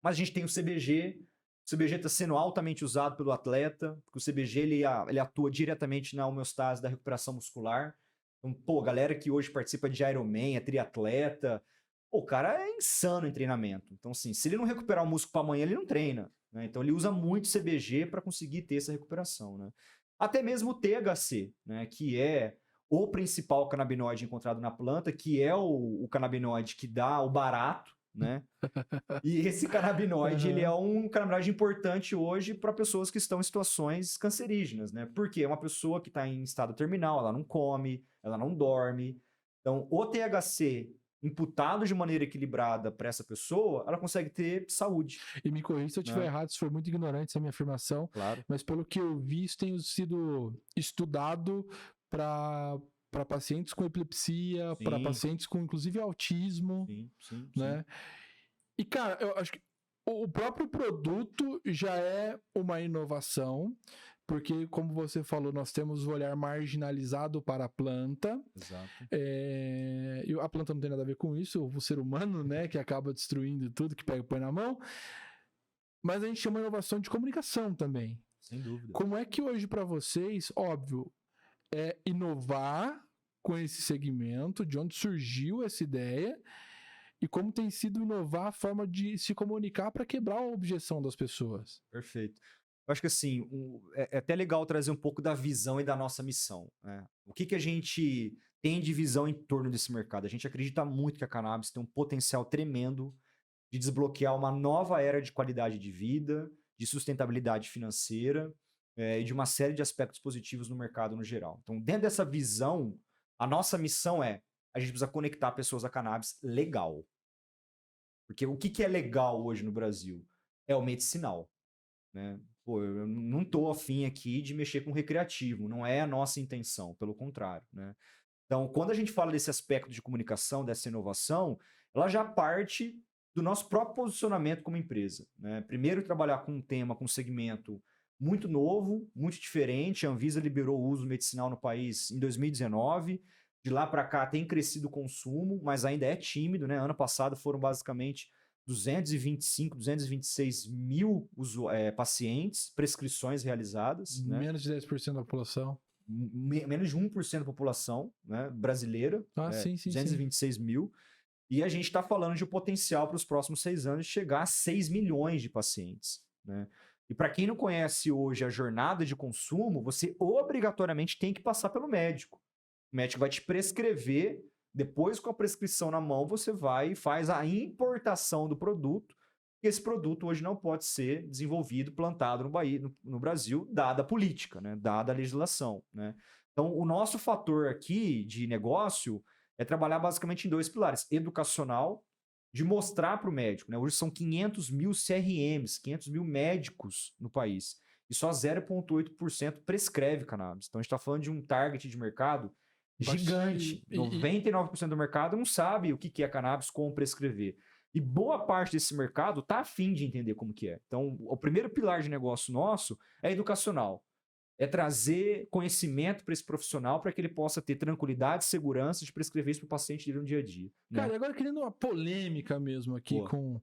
Mas a gente tem o CBG. O CBG está sendo altamente usado pelo atleta, porque o CBG ele atua diretamente na homeostase da recuperação muscular. Então, pô, galera que hoje participa de Ironman, é triatleta, pô, o cara é insano em treinamento. Então, assim, se ele não recuperar o músculo para amanhã, ele não treina, né? Então, ele usa muito CBG para conseguir ter essa recuperação, né? Até mesmo o THC, né? Que é o principal canabinoide encontrado na planta, que é o canabinoide que dá o barato, né? E esse canabinoide, ele é um canabinoide importante hoje para pessoas que estão em situações cancerígenas, né? Porque é uma pessoa que está em estado terminal, ela não come, ela não dorme. Então, o THC imputado de maneira equilibrada para essa pessoa, ela consegue ter saúde. E me corrija se eu estiver errado, se for muito ignorante essa minha afirmação, claro. Mas pelo que eu vi, isso tem sido estudado para pacientes com epilepsia, para pacientes com, inclusive, autismo, né? Sim. E, cara, eu acho que o próprio produto já é uma inovação, porque, como você falou, nós temos o olhar marginalizado para a planta. Exato. E a planta não tem nada a ver com isso, o ser humano, né, que acaba destruindo tudo, que pega e põe na mão. Mas a gente chama inovação de comunicação também. Sem dúvida. Como é que hoje para vocês, óbvio, é inovar com esse segmento, de onde surgiu essa ideia e como tem sido inovar a forma de se comunicar para quebrar a objeção das pessoas? Perfeito. Eu acho que assim, é até legal trazer um pouco da visão e da nossa missão, né? O que que a gente tem de visão em torno desse mercado? A gente acredita muito que a cannabis tem um potencial tremendo de desbloquear uma nova era de qualidade de vida, de sustentabilidade financeira, e de uma série de aspectos positivos no mercado no geral. Então, dentro dessa visão, a nossa missão é: a gente precisa conectar pessoas à cannabis legal. Porque o que que é legal hoje no Brasil? É o medicinal, né? Pô, eu não tô afim aqui de mexer com recreativo, não é a nossa intenção, pelo contrário, né? Então, quando a gente fala desse aspecto de comunicação, dessa inovação, ela já parte do nosso próprio posicionamento como empresa, né? Primeiro, trabalhar com um tema, com um segmento muito novo, muito diferente. A Anvisa liberou o uso medicinal no país em 2019. De lá para cá tem crescido o consumo, mas ainda é tímido, né? Ano passado foram basicamente 225, 226 mil pacientes, prescrições realizadas, né? Menos de 10% da população. Menos de 1% da população, né, brasileira, Sim, sim, 226 mil. E a gente está falando de um potencial para os próximos 6 anos de chegar a 6 milhões de pacientes, né? E para quem não conhece hoje a jornada de consumo, você obrigatoriamente tem que passar pelo médico. O médico vai te prescrever, depois com a prescrição na mão, você vai e faz a importação do produto. E esse produto hoje não pode ser desenvolvido, plantado no Brasil, dada a política, né? Dada a legislação, né? Então, o nosso fator aqui de negócio é trabalhar basicamente em 2 pilares: educacional, de mostrar para o médico, né? Hoje são 500 mil CRMs, 500 mil médicos no país, e só 0,8% prescreve cannabis. Então, a gente está falando de um target de mercado gigante. 99% do mercado não sabe o que é cannabis, como prescrever. E boa parte desse mercado está afim de entender como que é. Então, o primeiro pilar de negócio nosso é educacional. É trazer conhecimento para esse profissional para que ele possa ter tranquilidade e segurança de prescrever isso para o paciente dele no dia a dia. Né? Cara, agora querendo uma polêmica mesmo aqui com...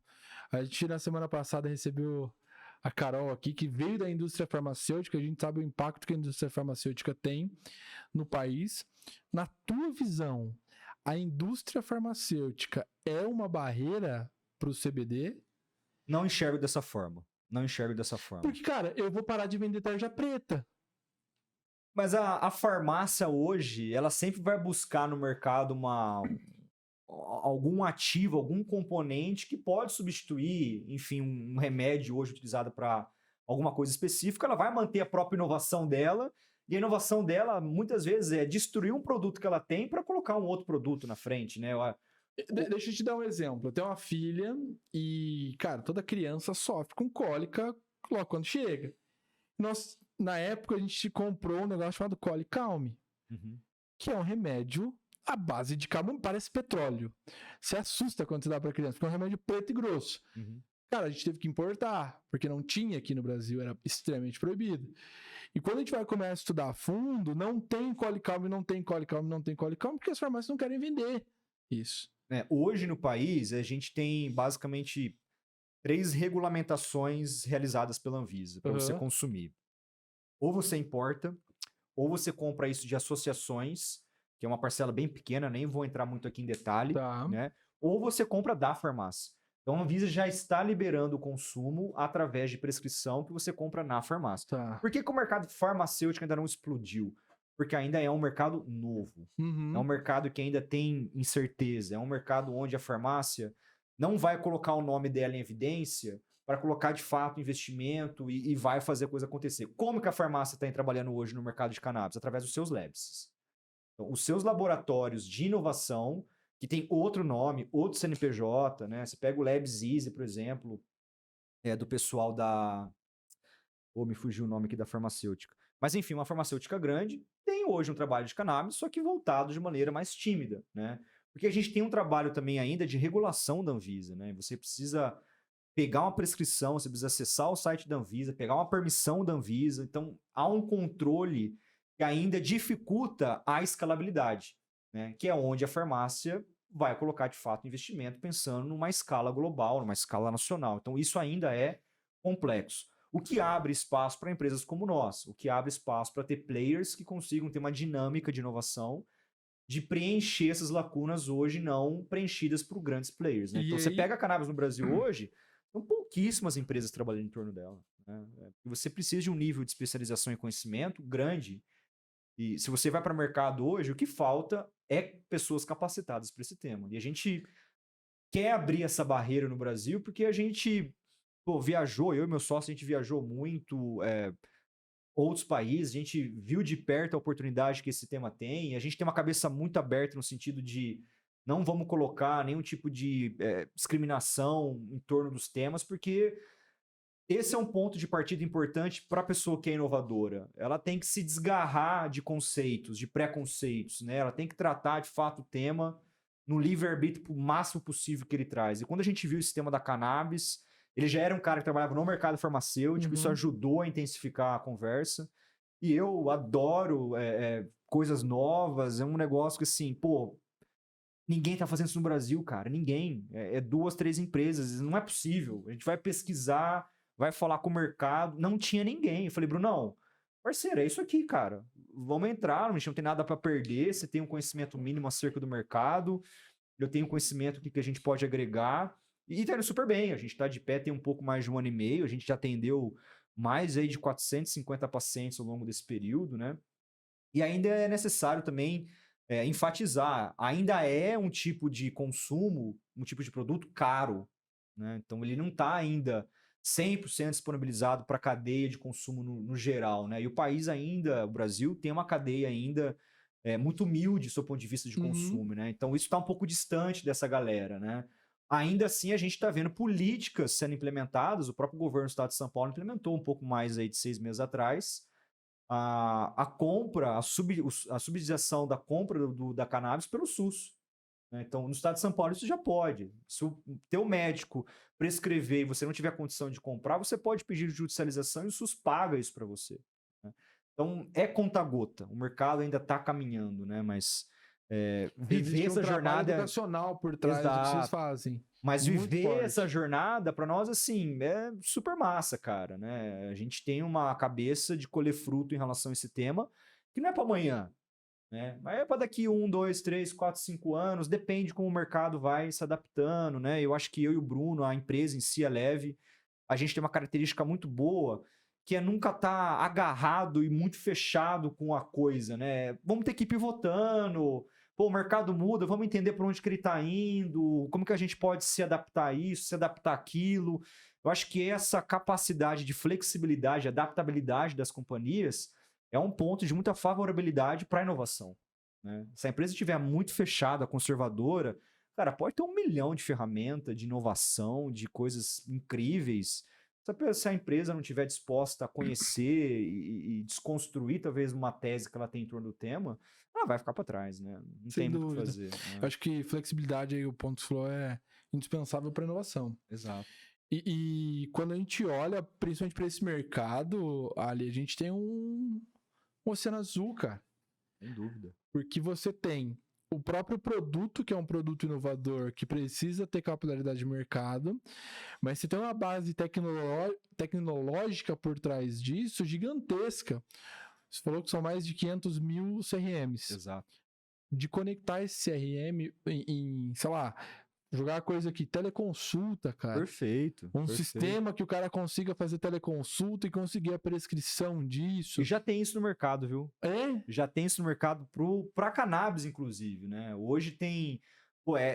A gente na semana passada recebeu a Carol aqui, que veio da indústria farmacêutica. A gente sabe o impacto que a indústria farmacêutica tem no país. Na tua visão, a indústria farmacêutica é uma barreira para o CBD? Não enxergo dessa forma. Não enxergo dessa forma. Porque, cara, eu vou parar de vender tarja preta. Mas a farmácia hoje, ela sempre vai buscar no mercado algum ativo, algum componente que pode substituir, enfim, um remédio hoje utilizado para alguma coisa específica. Ela vai manter a própria inovação dela, e a inovação dela, muitas vezes, é destruir um produto que ela tem para colocar um outro produto na frente, né? Deixa eu te dar um exemplo. Eu tenho uma filha e, cara, toda criança sofre com cólica logo quando chega. Nós, na época, a gente comprou um negócio chamado Colicalme, que é um remédio à base de carbono, parece petróleo. Você assusta quando você dá pra criança, porque é um remédio preto e grosso. Cara, a gente teve que importar, porque não tinha aqui no Brasil, era extremamente proibido. E quando a gente vai começar a estudar a fundo, não tem Colicalme, não tem Colicalme, não tem Colicalme, porque as farmácias não querem vender isso. Hoje no país, a gente tem basicamente 3 regulamentações realizadas pela Anvisa para você consumir. Ou você importa, ou você compra isso de associações, que é uma parcela bem pequena, nem vou entrar muito aqui em detalhe, né? Ou você compra da farmácia. Então a Anvisa já está liberando o consumo através de prescrição que você compra na farmácia. Por que o mercado farmacêutico ainda não explodiu? Porque ainda é um mercado novo. É um mercado que ainda tem incerteza. É um mercado onde a farmácia não vai colocar o nome dela em evidência para colocar de fato investimento e vai fazer a coisa acontecer. Como que a farmácia está trabalhando hoje no mercado de cannabis? Através dos seus labs. Então, os seus laboratórios de inovação, que tem outro nome, outro CNPJ, né? Você pega o Labs Easy, por exemplo, do pessoal da... me fugiu o nome aqui da farmacêutica. Mas enfim, uma farmacêutica grande tem hoje um trabalho de cannabis, só que voltado de maneira mais tímida, né? Porque a gente tem um trabalho também ainda de regulação da Anvisa, né? Você precisa pegar uma prescrição, você precisa acessar o site da Anvisa, pegar uma permissão da Anvisa. Então, há um controle que ainda dificulta a escalabilidade, né? Que é onde a farmácia vai colocar, de fato, investimento pensando numa escala global, numa escala nacional. Então, isso ainda é complexo. O que abre espaço para empresas como nós, o que abre espaço para ter players que consigam ter uma dinâmica de inovação, de preencher essas lacunas hoje não preenchidas por grandes players, né? E Então, você aí, pega a cannabis no Brasil hoje, são pouquíssimas empresas trabalhando em torno dela, né? Você precisa de um nível de especialização e conhecimento grande. E se você vai para o mercado hoje, o que falta é pessoas capacitadas para esse tema. E a gente quer abrir essa barreira no Brasil porque a gente viajou, eu e meu sócio, a gente viajou muito, outros países, a gente viu de perto a oportunidade que esse tema tem, e a gente tem uma cabeça muito aberta no sentido de não vamos colocar nenhum tipo de discriminação em torno dos temas, porque esse é um ponto de partida importante para a pessoa que é inovadora. Ela tem que se desgarrar de conceitos, de preconceitos, né? Ela tem que tratar de fato o tema no livre-arbítrio o máximo possível que ele traz. E quando a gente viu esse tema da cannabis, ele já era um cara que trabalhava no mercado farmacêutico, isso ajudou a intensificar a conversa. E eu adoro coisas novas, é um negócio que assim, ninguém tá fazendo isso no Brasil, cara, ninguém. É 2, 3 empresas, não é possível. A gente vai pesquisar, vai falar com o mercado, não tinha ninguém. Eu falei, Brunão, parceiro, é isso aqui, cara. Vamos entrar, a gente não tem nada para perder, você tem um conhecimento mínimo acerca do mercado, eu tenho conhecimento do que a gente pode agregar, e tá indo super bem. A gente tá de pé tem um pouco mais de 1 ano e meio, a gente já atendeu mais aí de 450 pacientes ao longo desse período, né? E ainda é necessário também enfatizar, ainda é um tipo de consumo, um tipo de produto caro, né? Então ele não está ainda 100% disponibilizado para a cadeia de consumo no geral, né? E o país ainda, o Brasil, tem uma cadeia ainda muito humilde do seu ponto de vista de consumo, né? Então isso está um pouco distante dessa galera, né? Ainda assim, a gente está vendo políticas sendo implementadas, o próprio governo do estado de São Paulo implementou um pouco mais aí de 6 meses atrás, a compra, a subsidiação da compra da cannabis pelo SUS, né? Então, no estado de São Paulo, isso já pode. Se o teu médico prescrever e você não tiver condição de comprar, você pode pedir judicialização e o SUS paga isso para você, né? Então, é conta-gota. O mercado ainda está caminhando, né? Mas viver essa jornada educacional por trás do que vocês fazem. Mas muito viver forte. essa jornada, para nós, assim, é super massa, cara, né? A gente tem uma cabeça de colher fruto em relação a esse tema, que não é para amanhã, né? Mas é para daqui 1, 2, 3, 4, 5 anos, depende como o mercado vai se adaptando, né? Eu acho que eu e o Bruno, a empresa em si, a Leve, a gente tem uma característica muito boa, que é nunca estar agarrado e muito fechado com a coisa, né? Vamos ter que ir pivotando. O mercado muda, vamos entender por onde que ele está indo, como que a gente pode se adaptar a isso, se adaptar àquilo. Eu acho que essa capacidade de flexibilidade, adaptabilidade das companhias é um ponto de muita favorabilidade para a inovação, né? Se a empresa estiver muito fechada, conservadora, cara, pode ter 1 milhão de ferramentas de inovação, de coisas incríveis. Se a empresa não estiver disposta a conhecer e desconstruir talvez uma tese que ela tem em torno do tema, ela vai ficar para trás, né? Não Sem tem muito o que dúvida. fazer, né? Eu acho que flexibilidade aí, o ponto que você falou, é indispensável para inovação. Exato. E quando a gente olha, principalmente para esse mercado, ali a gente tem um oceano azul, cara. Sem dúvida. Porque você tem o próprio produto, que é um produto inovador, que precisa ter capilaridade de mercado, mas você tem uma base tecnológica por trás disso gigantesca. Você falou que são mais de 500 mil CRMs. Exato. De conectar esse CRM em sei lá, jogar a coisa aqui, teleconsulta, cara. Perfeito. Sistema que o cara consiga fazer teleconsulta e conseguir a prescrição disso. E já tem isso no mercado, viu? Já tem isso no mercado para cannabis, inclusive, né? Hoje tem...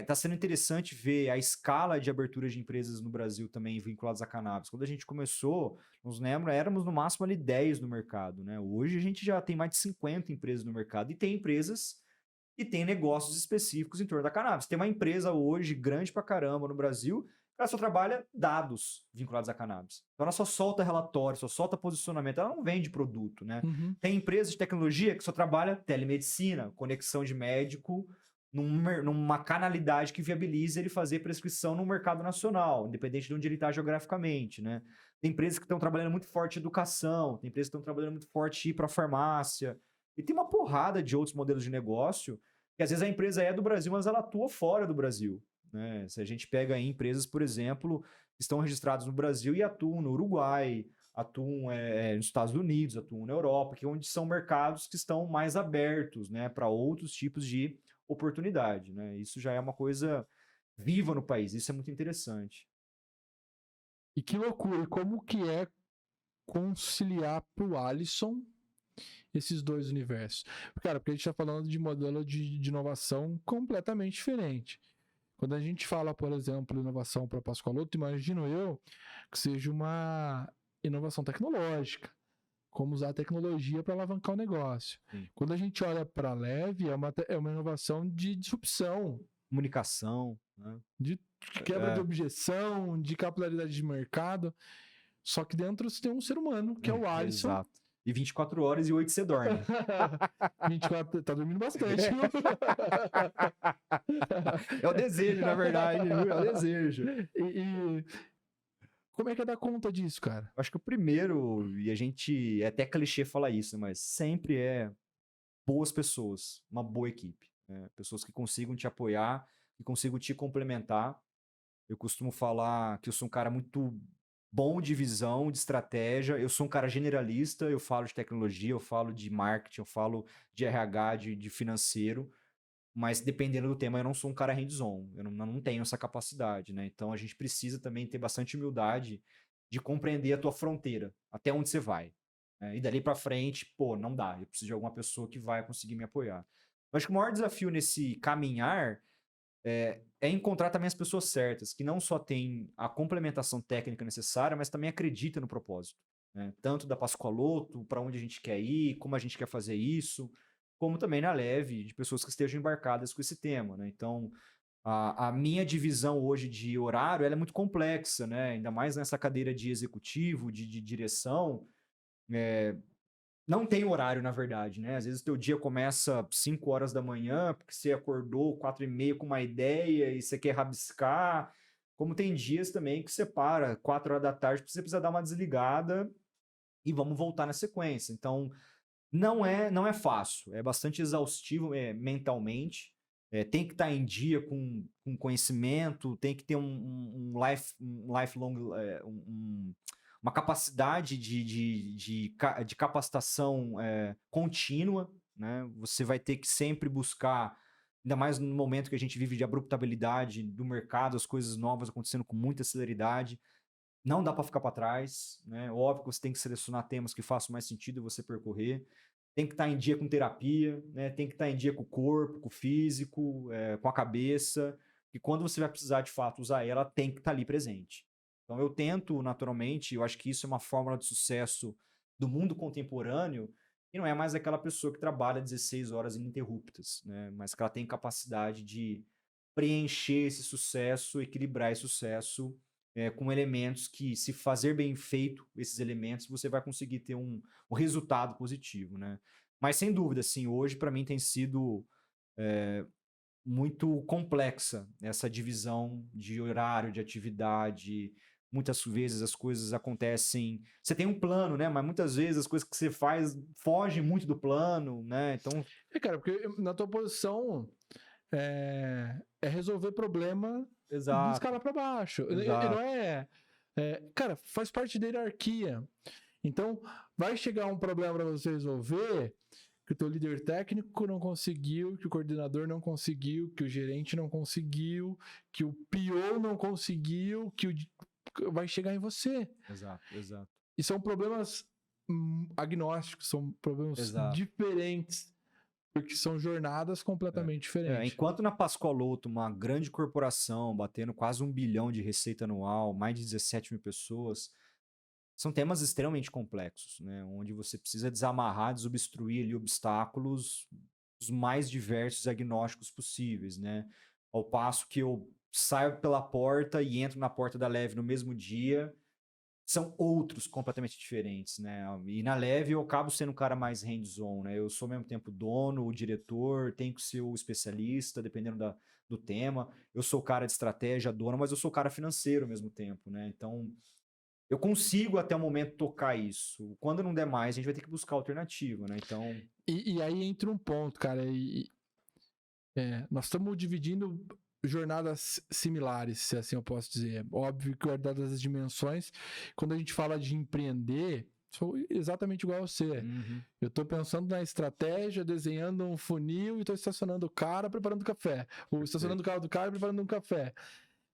tá sendo interessante ver a escala de abertura de empresas no Brasil também vinculadas a cannabis. Quando a gente começou, nos lembra, éramos no máximo ali 10 no mercado, né? Hoje a gente já tem mais de 50 empresas no mercado e tem empresas e tem negócios específicos em torno da cannabis. Tem uma empresa hoje grande pra caramba no Brasil, ela só trabalha dados vinculados à cannabis. Então ela só solta relatório, só solta posicionamento, ela não vende produto, né? Tem empresas de tecnologia que só trabalha telemedicina, conexão de médico numa canalidade que viabilize ele fazer prescrição no mercado nacional, independente de onde ele está geograficamente, né? Tem empresas que estão trabalhando muito forte em educação, tem empresas que estão trabalhando muito forte em ir para a farmácia, e tem uma porrada de outros modelos de negócio, que às vezes a empresa é do Brasil, mas ela atua fora do Brasil, né? Se a gente pega aí empresas, por exemplo, que estão registradas no Brasil e atuam no Uruguai, atuam nos Estados Unidos, atuam na Europa, que é onde são mercados que estão mais abertos, né, para outros tipos de oportunidade, né? Isso já é uma coisa viva no país, isso é muito interessante. E que loucura, e como que é conciliar pro Alisson esses dois universos? Cara, porque a gente tá falando de modelo de inovação completamente diferente. Quando a gente fala, por exemplo, inovação para Pascoaloto, imagino eu que seja uma inovação tecnológica, como usar a tecnologia para alavancar o negócio. Sim. Quando a gente olha para a Leve, é uma inovação de disrupção, Comunicação, né? de quebra de objeção, de capilaridade de mercado. Só que dentro você tem um ser humano, que é o Alisson. Exato. E 24 horas e 8 você dorme. 24, tá dormindo bastante, viu? É o desejo, na verdade, viu? É o desejo. E como é que é dar conta disso, cara? Acho que o primeiro, e a gente, é até clichê falar isso, mas sempre é boas pessoas, uma boa equipe. Né? Pessoas que consigam te apoiar, que consigam te complementar. Eu costumo falar que eu sou um cara muito bom de visão, de estratégia. Eu sou um cara generalista, eu falo de tecnologia, eu falo de marketing, eu falo de RH, de financeiro. Mas dependendo do tema, eu não sou um cara hands-on. Eu não tenho essa capacidade, né? Então a gente precisa também ter bastante humildade de compreender a tua fronteira, até onde você vai. Né? E dali pra frente, pô, não dá. Eu preciso de alguma pessoa que vai conseguir me apoiar. Eu acho que o maior desafio nesse caminhar é encontrar também as pessoas certas, que não só têm a complementação técnica necessária, mas também acreditam no propósito. Né? Tanto da Pascoaloto, para onde a gente quer ir, como a gente quer fazer isso, como também na Leve, de pessoas que estejam embarcadas com esse tema. Né? Então, a minha divisão hoje de horário ela é muito complexa, né? Ainda mais nessa cadeira de executivo, de direção. Não tem horário, na verdade, né? Às vezes o teu dia começa 5 horas da manhã, porque você acordou 4h30 com uma ideia e você quer rabiscar. Como tem dias também que você para 4 horas da tarde porque você precisa dar uma desligada e vamos voltar na sequência. Então, não é fácil, é bastante exaustivo mentalmente. Tem que estar em dia com conhecimento, tem que ter um lifelong, uma capacidade de capacitação contínua, né? Você vai ter que sempre buscar, ainda mais no momento que a gente vive de abruptabilidade do mercado, as coisas novas acontecendo com muita celeridade. Não dá para ficar para trás, né? Óbvio que você tem que selecionar temas que façam mais sentido você percorrer. Tem que estar em dia com terapia, né? Tem que estar em dia com o corpo, com o físico, com a cabeça. E quando você vai precisar de fato usar ela, tem que estar ali presente. Então eu tento, naturalmente, eu acho que isso é uma fórmula de sucesso do mundo contemporâneo, e não é mais aquela pessoa que trabalha 16 horas ininterruptas, né? Mas que ela tem capacidade de preencher esse sucesso, equilibrar esse sucesso com elementos que, se fazer bem feito esses elementos, você vai conseguir ter um resultado positivo, né? Mas sem dúvida, assim, hoje para mim tem sido muito complexa essa divisão de horário, de atividade. Muitas vezes as coisas acontecem. Você tem um plano, né? Mas muitas vezes as coisas que você faz fogem muito do plano, né? Então. Cara, porque na tua posição é resolver problema de escala para baixo. Exato. Não cara, faz parte da hierarquia. Então, vai chegar um problema para você resolver que o teu líder técnico não conseguiu, que o coordenador não conseguiu, que o gerente não conseguiu, que o PO não conseguiu, vai chegar em você. Exato. E são problemas agnósticos, são problemas diferentes. Porque são jornadas completamente diferentes. Enquanto na Pascoaloto, uma grande corporação, batendo quase 1 bilhão de receita anual, mais de 17 mil pessoas, são temas extremamente complexos, né? Onde você precisa desamarrar, desobstruir ali obstáculos os mais diversos e agnósticos possíveis, né? Ao passo que eu saio pela porta e entro na porta da Leve no mesmo dia, são outros completamente diferentes, né? E na Leve eu acabo sendo um cara mais hands-on, né? Eu sou ao mesmo tempo dono, o diretor, tenho que ser o especialista, dependendo do tema. Eu sou o cara de estratégia, dono, mas eu sou o cara financeiro ao mesmo tempo, né? Então, eu consigo até o momento tocar isso. Quando não der mais, a gente vai ter que buscar alternativa, né? Então. E aí entra um ponto, cara. Nós estamos dividindo jornadas similares, se assim eu posso dizer. Óbvio que guardadas as dimensões, quando a gente fala de empreender, sou exatamente igual a você. Uhum. Eu tô pensando na estratégia, desenhando um funil e tô estacionando o cara preparando café. Ou estacionando o carro do cara e preparando um café.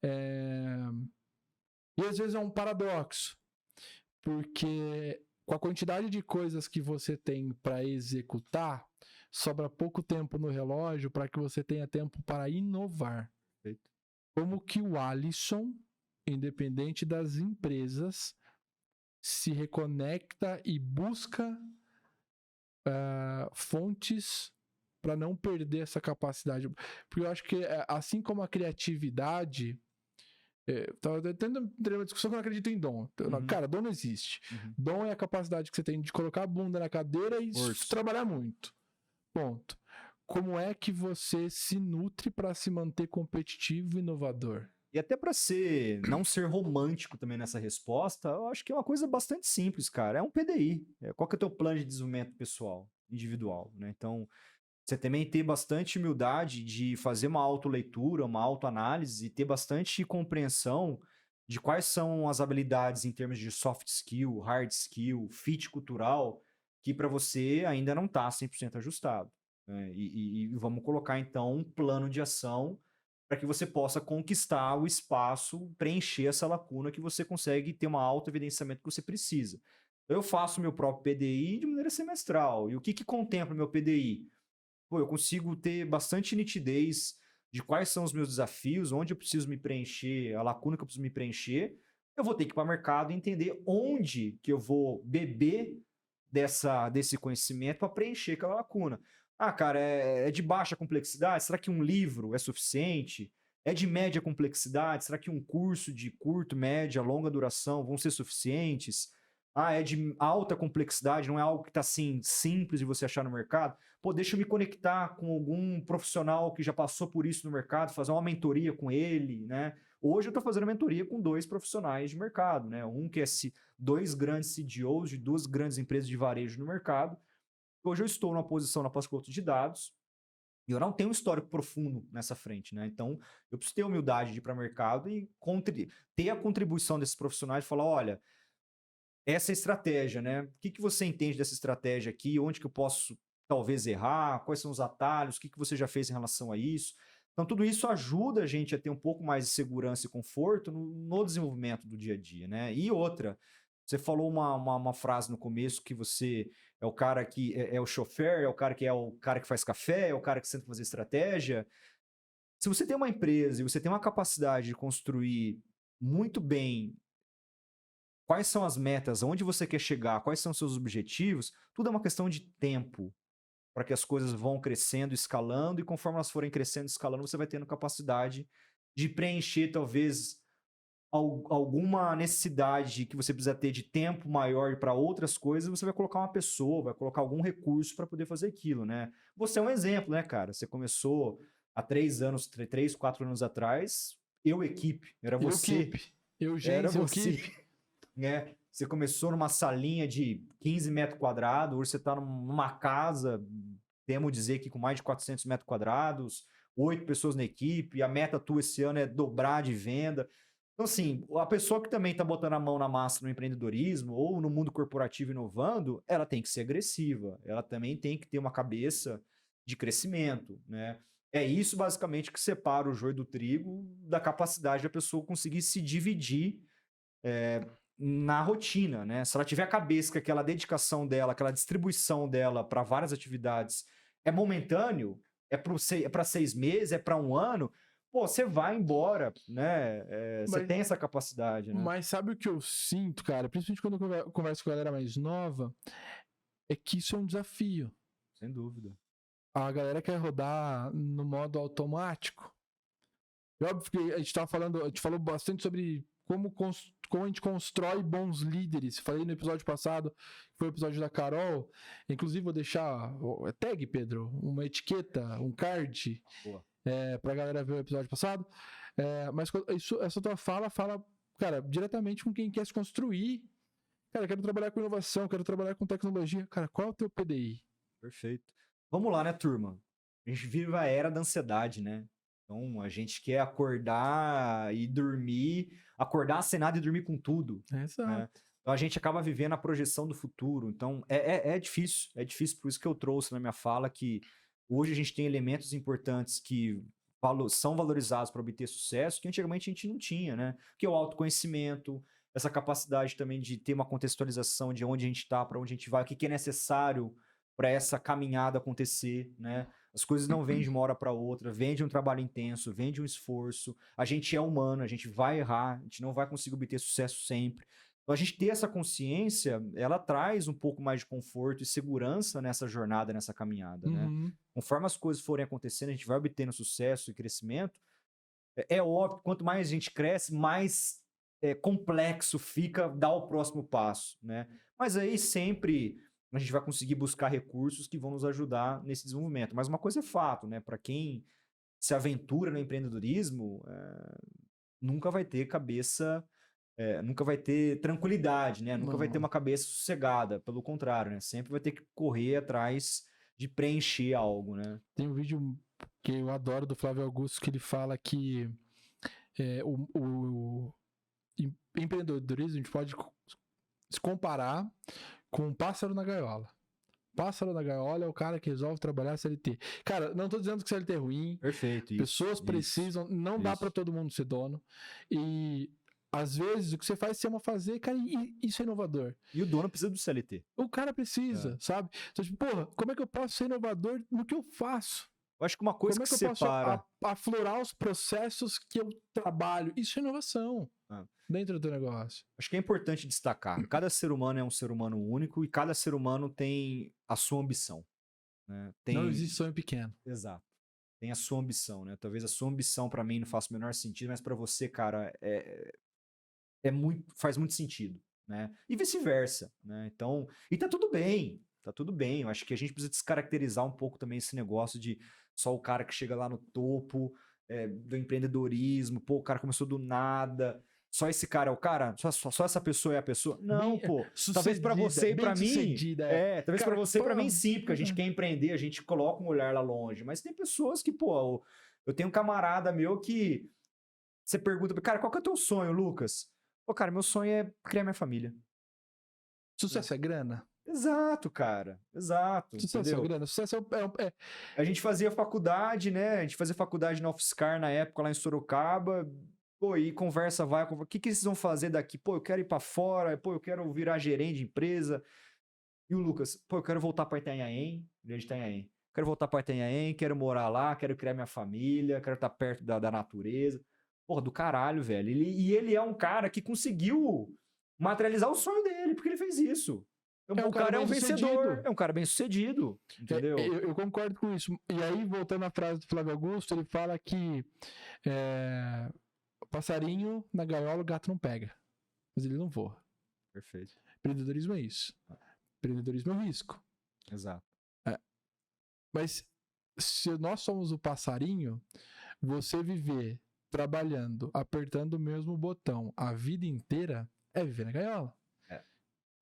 E às vezes é um paradoxo, porque com a quantidade de coisas que você tem para executar, sobra pouco tempo no relógio para que você tenha tempo para inovar. Perfeito. Como que o Alisson, independente das empresas, se reconecta e busca fontes para não perder essa capacidade. Porque eu acho que, assim como a criatividade, tava tendo uma discussão que eu não acredito em dom. Cara, dom não existe. Dom é a capacidade que você tem de colocar a bunda na cadeira e trabalhar muito. Ponto. Como é que você se nutre para se manter competitivo e inovador? E até para não ser romântico também nessa resposta, eu acho que é uma coisa bastante simples, cara. É um PDI. Qual que é o teu plano de desenvolvimento pessoal, individual, né? Então, você também ter bastante humildade de fazer uma autoleitura, uma autoanálise e ter bastante compreensão de quais são as habilidades em termos de soft skill, hard skill, fit cultural, que para você ainda não está 100% ajustado. Né? E vamos colocar, então, um plano de ação para que você possa conquistar o espaço, preencher essa lacuna que você consegue ter um auto-evidenciamento que você precisa. Eu faço meu próprio PDI de maneira semestral. E o que contempla o meu PDI? Eu consigo ter bastante nitidez de quais são os meus desafios, onde eu preciso me preencher, a lacuna que eu preciso me preencher. Eu vou ter que ir para o mercado e entender onde que eu vou beber desse conhecimento para preencher aquela lacuna. Cara, é de baixa complexidade? Será que um livro é suficiente? É de média complexidade? Será que um curso de curto, média, longa duração vão ser suficientes? É de alta complexidade, não é algo que está assim, simples de você achar no mercado? Deixa eu me conectar com algum profissional que já passou por isso no mercado, fazer uma mentoria com ele, né? Hoje eu estou fazendo mentoria com 2 profissionais de mercado, né? Um que é 2 grandes CDOs de 2 grandes empresas de varejo no mercado. Hoje eu estou numa posição na pós-coleta de dados e eu não tenho um histórico profundo nessa frente, né? Então, eu preciso ter humildade de ir para o mercado e ter a contribuição desses profissionais e falar, olha, essa é a estratégia, né? O que você entende dessa estratégia aqui? Onde que eu posso talvez errar? Quais são os atalhos? O que você já fez em relação a isso? Então, tudo isso ajuda a gente a ter um pouco mais de segurança e conforto no desenvolvimento do dia a dia, né? E outra, você falou uma frase no começo que você é o cara que é o chofer, é o cara que faz café, é o cara que senta fazer estratégia. Se você tem uma empresa e você tem uma capacidade de construir muito bem quais são as metas, aonde você quer chegar, quais são os seus objetivos, tudo é uma questão de tempo para que as coisas vão crescendo, escalando, e conforme elas forem crescendo, escalando, você vai tendo capacidade de preencher, talvez, alguma necessidade que você precisa ter de tempo maior para outras coisas, você vai colocar uma pessoa, vai colocar algum recurso para poder fazer aquilo, né? Você é um exemplo, né, cara? Você começou há 3 anos, 3, 4 anos atrás, equipe, era você. Era você. Né? Você começou numa salinha de 15 metros quadrados, hoje você está numa casa, temo dizer que com mais de 400 metros quadrados, 8 pessoas na equipe, a meta tua esse ano é dobrar de venda. Então, assim, a pessoa que também está botando a mão na massa no empreendedorismo ou no mundo corporativo inovando, ela tem que ser agressiva, ela também tem que ter uma cabeça de crescimento, né? É isso, basicamente, que separa o joio do trigo da capacidade da pessoa conseguir se dividir na rotina, né? Se ela tiver a cabeça que aquela dedicação dela, aquela distribuição dela para várias atividades é momentâneo, é para 6 meses, é para 1 ano, você vai embora, né? Você tem essa capacidade, né? Mas sabe o que eu sinto, cara? Principalmente quando eu converso com a galera mais nova, é que isso é um desafio. Sem dúvida. A galera quer rodar no modo automático. É óbvio que a gente falou bastante sobre como a gente constrói bons líderes. Falei no episódio passado, que foi o episódio da Carol. Inclusive, vou deixar tag, Pedro, uma etiqueta, um card, pra galera ver o episódio passado. Mas essa tua fala, cara, diretamente com quem quer se construir. Cara, quero trabalhar com inovação, quero trabalhar com tecnologia. Cara, qual é o teu PDI? Perfeito. Vamos lá, né, turma? A gente vive a era da ansiedade, né? Então, a gente quer acordar e dormir, acordar acenado e dormir com tudo, Exato. né? Então, a gente acaba vivendo a projeção do futuro. Então, é difícil, por isso que eu trouxe na minha fala que hoje a gente tem elementos importantes que são valorizados para obter sucesso, que antigamente a gente não tinha, né? Que é o autoconhecimento, essa capacidade também de ter uma contextualização de onde a gente está, para onde a gente vai, o que é necessário para essa caminhada acontecer, né? As coisas não vêm de uma hora para outra, vem de um trabalho intenso, vem de um esforço. A gente é humano, a gente vai errar, a gente não vai conseguir obter sucesso sempre. Então, a gente ter essa consciência, ela traz um pouco mais de conforto e segurança nessa jornada, nessa caminhada, né? Uhum. Conforme as coisas forem acontecendo, a gente vai obtendo sucesso e crescimento. É óbvio que quanto mais a gente cresce, mais complexo fica dar o próximo passo, né? Mas aí sempre a gente vai conseguir buscar recursos que vão nos ajudar nesse desenvolvimento. Mas uma coisa é fato, né? Para quem se aventura no empreendedorismo, nunca vai ter cabeça, nunca vai ter tranquilidade, né? Nunca vai ter Não. uma cabeça sossegada. Pelo contrário, né? Sempre vai ter que correr atrás de preencher algo, né? Tem um vídeo que eu adoro do Flávio Augusto que ele fala que o empreendedorismo a gente pode se comparar com um pássaro na gaiola. Pássaro na gaiola é o cara que resolve trabalhar CLT. Cara, não tô dizendo que CLT é ruim. Perfeito. Pessoas precisam, não dá isso. para todo mundo ser dono. E às vezes o que você faz se ama fazer, cara, isso é inovador. E o dono precisa do CLT. O cara precisa, sabe? Então, tipo, porra, como é que eu posso ser inovador no que eu faço? Eu acho que uma coisa como é que eu separa... posso aflorar os processos que eu trabalho? Isso é inovação dentro do negócio. Acho que é importante destacar. Cada ser humano é um ser humano único e cada ser humano tem a sua ambição, né? Não existe sonho pequeno. Exato. Tem a sua ambição, né? Talvez a sua ambição para mim não faça o menor sentido, mas para você, cara, faz muito sentido, né? E vice-versa, né? Então, e tá tudo bem. Tá tudo bem. Eu acho que a gente precisa descaracterizar um pouco também esse negócio de só o cara que chega lá no topo do empreendedorismo, pô, o cara começou do nada, só esse cara é o cara, só essa pessoa é a pessoa. Não, pô. Talvez para você e para mim, talvez para você e para mim sim, porque a gente quer empreender, a gente coloca um olhar lá longe, mas tem pessoas que, pô, eu tenho um camarada meu que você pergunta, cara, qual que é o teu sonho, Lucas? Pô, cara, meu sonho é criar minha família. Sucesso é grana? Exato, cara. Exato. Sucesso é grana. Sucesso A gente fazia faculdade, né? A gente fazia faculdade na UFSCar na época, lá em Sorocaba. Pô, e conversa vai. O que vocês vão fazer daqui? Pô, eu quero ir pra fora. Pô, eu quero virar gerente de empresa. E o Lucas? Pô, eu quero voltar pra Itanhaém. Grande Itanhaém. Quero voltar pra Itanhaém, quero morar lá, quero criar minha família, quero estar perto da natureza. Porra, do caralho, velho. Ele é um cara que conseguiu materializar o sonho dele, porque ele fez isso. O cara é um vencedor, é um cara bem sucedido, entendeu? Eu concordo com isso. E aí, voltando à frase do Flávio Augusto, ele fala que passarinho na gaiola o gato não pega, mas ele não voa. Perfeito. Empreendedorismo é isso. Empreendedorismo é um risco. Exato. Mas se nós somos o passarinho, você viver trabalhando, apertando o mesmo botão a vida inteira é viver na gaiola.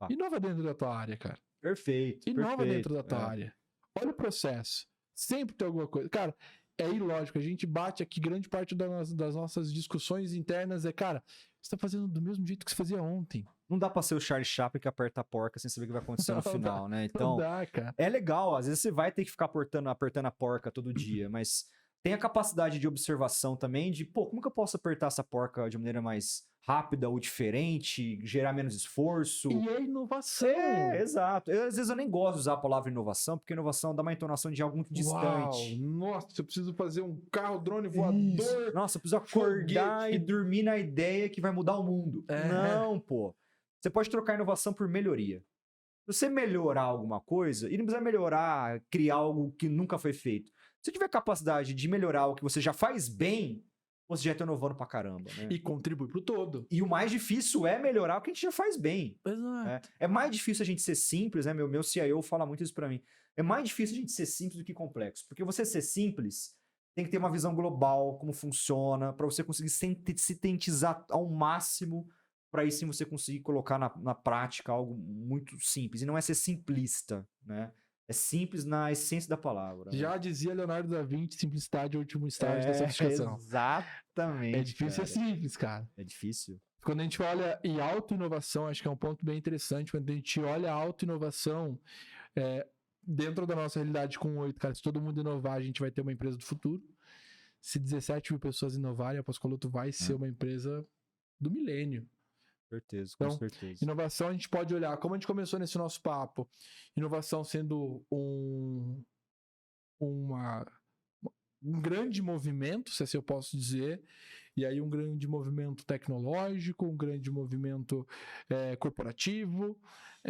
Inova dentro da tua área, cara. Perfeito. Inova dentro da tua área. Olha o processo. Sempre tem alguma coisa. Cara, é ilógico. A gente bate aqui, grande parte das nossas discussões internas cara, você tá fazendo do mesmo jeito que você fazia ontem. Não dá pra ser o Charlie Chaplin que aperta a porca sem saber o que vai acontecer no final, né? Então, não dá, cara. É legal. Às vezes você vai ter que ficar apertando a porca todo dia, mas tem a capacidade de observação também de, pô, como que eu posso apertar essa porca de maneira mais rápida ou diferente, gerar menos esforço. E é inovação. Exato. Às vezes eu nem gosto de usar a palavra inovação, porque inovação dá uma entonação de algo muito distante. Nossa, eu preciso fazer um carro drone voador. Isso. Nossa, eu preciso acordar e dormir na ideia que vai mudar o mundo. Não, pô. Você pode trocar inovação por melhoria. Se você melhorar alguma coisa, e não precisa melhorar, criar algo que nunca foi feito. Se tiver capacidade de melhorar o que você já faz bem, você já está inovando pra caramba, né? E contribui pro todo. E o mais difícil é melhorar o que a gente já faz bem. Exato. É mais difícil a gente ser simples, né? Meu CIO fala muito isso pra mim. É mais difícil a gente ser simples do que complexo. Porque você ser simples, tem que ter uma visão global, como funciona, pra você conseguir sintetizar ao máximo, pra aí sim você conseguir colocar na prática algo muito simples. E não é ser simplista, né? É simples na essência da palavra. Né? Já dizia Leonardo da Vinci, simplicidade é o último estágio da sofisticação. Exatamente. É difícil ser simples, cara. É difícil. Quando a gente olha e auto-inovação, acho que é um ponto bem interessante. Quando a gente olha a auto-inovação, dentro da nossa realidade com 8, cara, se todo mundo inovar, a gente vai ter uma empresa do futuro. Se 17 mil pessoas inovarem, a Pós-Coloto vai ser uma empresa do milênio. Certeza, Então, com certeza. Inovação a gente pode olhar, como a gente começou nesse nosso papo, inovação sendo um grande movimento, se assim eu posso dizer, e aí um grande movimento tecnológico, um grande movimento corporativo,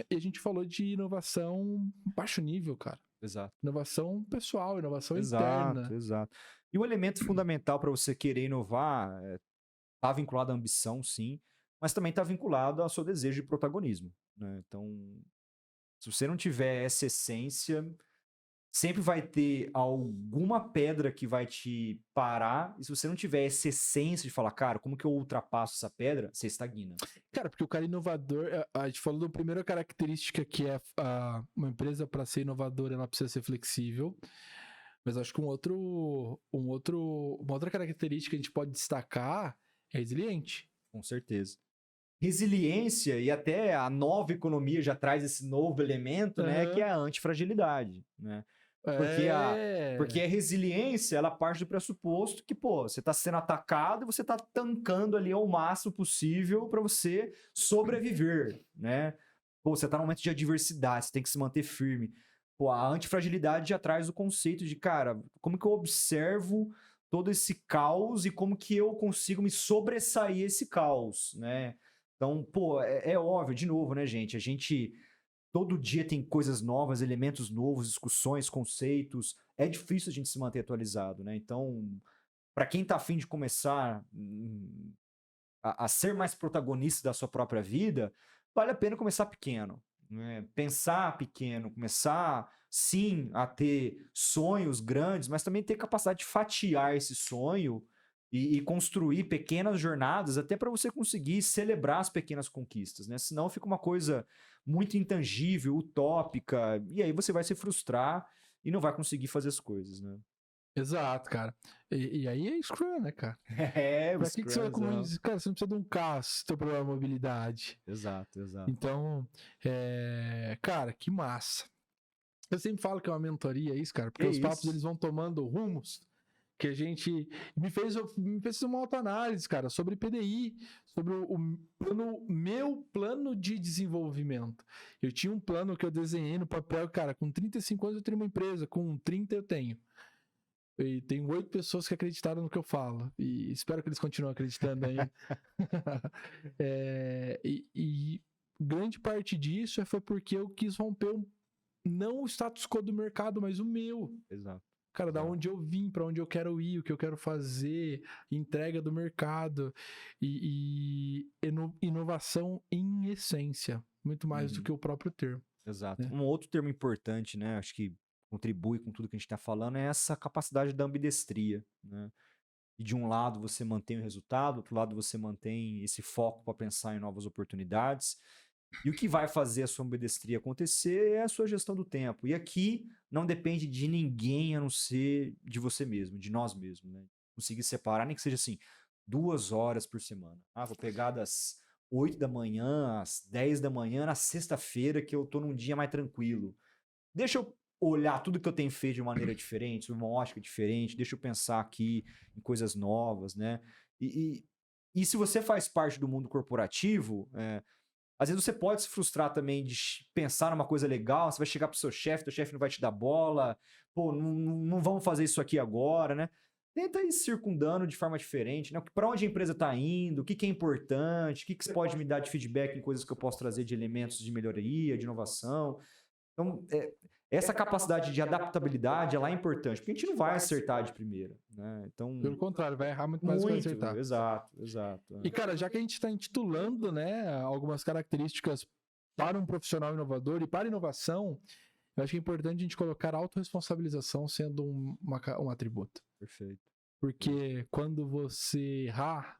e a gente falou de inovação baixo nível, cara. Exato. Inovação pessoal, inovação interna. Exato. E o elemento fundamental para você querer inovar está vinculado à ambição, sim, mas também está vinculado ao seu desejo de protagonismo. Né? Então, se você não tiver essa essência, sempre vai ter alguma pedra que vai te parar, e se você não tiver essa essência de falar, cara, como que eu ultrapasso essa pedra, você estagna. Cara, porque o cara inovador, a gente falou da primeira característica que é uma empresa para ser inovadora, ela precisa ser flexível, mas acho que uma outra característica que a gente pode destacar é resiliente. Com certeza. Resiliência, e até a nova economia já traz esse novo elemento, né, que é a antifragilidade, né? Porque a resiliência, ela parte do pressuposto que, pô, você está sendo atacado e você está tancando ali ao máximo possível para você sobreviver, né? Pô, você está num momento de adversidade, você tem que se manter firme. Pô, a antifragilidade já traz o conceito de, cara, como que eu observo todo esse caos e como que eu consigo me sobressair esse caos, né? Então, pô, é óbvio, de novo, né, gente? A gente todo dia tem coisas novas, elementos novos, discussões, conceitos. É difícil a gente se manter atualizado, né? Então, para quem tá afim de começar a ser mais protagonista da sua própria vida, vale a pena começar pequeno. Né? Pensar pequeno, começar, sim, a ter sonhos grandes, mas também ter capacidade de fatiar esse sonho e construir pequenas jornadas até para você conseguir celebrar as pequenas conquistas, né? Senão fica uma coisa muito intangível, utópica, e aí você vai se frustrar e não vai conseguir fazer as coisas, né? Exato, cara. E aí é Scrum, né, cara? Pra que você vai comer? Cara, você não precisa de um carro se teu problema é mobilidade. Exato. Então, cara, que massa. Eu sempre falo que é uma mentoria isso, cara, porque os papos eles vão tomando rumos que a gente me fez uma autoanálise, cara, sobre PDI, sobre meu plano de desenvolvimento. Eu tinha um plano que eu desenhei no papel, cara, com 35 anos eu tenho uma empresa, com 30 eu tenho. E tem 8 pessoas que acreditaram no que eu falo. E espero que eles continuem acreditando aí. E grande parte disso foi porque eu quis romper não o status quo do mercado, mas o meu. Exato. Cara, da onde eu vim, para onde eu quero ir, o que eu quero fazer, entrega do mercado e inovação em essência, muito mais do que o próprio termo. Exato. Né? Um outro termo importante, né, acho que contribui com tudo que a gente está falando, é essa capacidade da ambidestria, né? E de um lado você mantém o resultado, do outro lado você mantém esse foco para pensar em novas oportunidades. E o que vai fazer a sua ambidestria acontecer é a sua gestão do tempo. E aqui não depende de ninguém a não ser de você mesmo, de nós mesmos, né? Conseguir separar, nem que seja assim, 2 horas por semana. Vou pegar das 8 da manhã às 10 da manhã na sexta-feira, que eu tô num dia mais tranquilo. Deixa eu olhar tudo que eu tenho feito de maneira diferente, sob uma ótica diferente, deixa eu pensar aqui em coisas novas, né? E se você faz parte do mundo corporativo, às vezes você pode se frustrar também de pensar numa coisa legal, você vai chegar pro seu chefe não vai te dar bola, pô, não vamos fazer isso aqui agora, né? Tenta ir circundando de forma diferente, né? Para onde a empresa está indo, o que é importante, o que você pode me dar de feedback em coisas que eu posso trazer de elementos de melhoria, de inovação. Então, essa capacidade de adaptabilidade, ela é importante, porque a gente não vai acertar de primeira, né? Então, pelo contrário, vai errar muito mais do que vai acertar. Exato. E, cara, já que a gente está intitulando, né, algumas características para um profissional inovador e para inovação, eu acho que é importante a gente colocar a autorresponsabilização sendo um atributo. Perfeito. Porque quando você errar,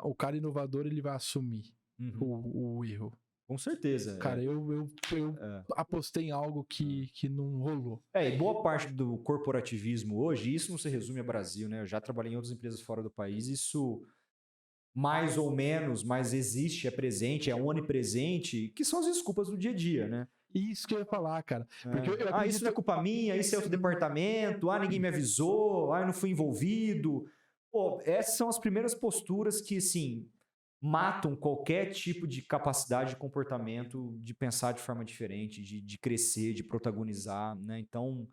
o cara inovador ele vai assumir o erro. Com certeza. Cara, eu apostei em algo que não rolou. E boa parte do corporativismo hoje, isso não se resume ao Brasil, né? Eu já trabalhei em outras empresas fora do país, isso mais ou menos, mas existe, é presente, é onipresente, que são as desculpas do dia a dia, né? Isso que eu ia falar, cara. Porque isso não é culpa minha, isso é outro departamento, ninguém me avisou, eu não fui envolvido. Pô, essas são as primeiras posturas que, assim, matam qualquer tipo de capacidade de comportamento, de pensar de forma diferente, de crescer, de protagonizar, né? Então,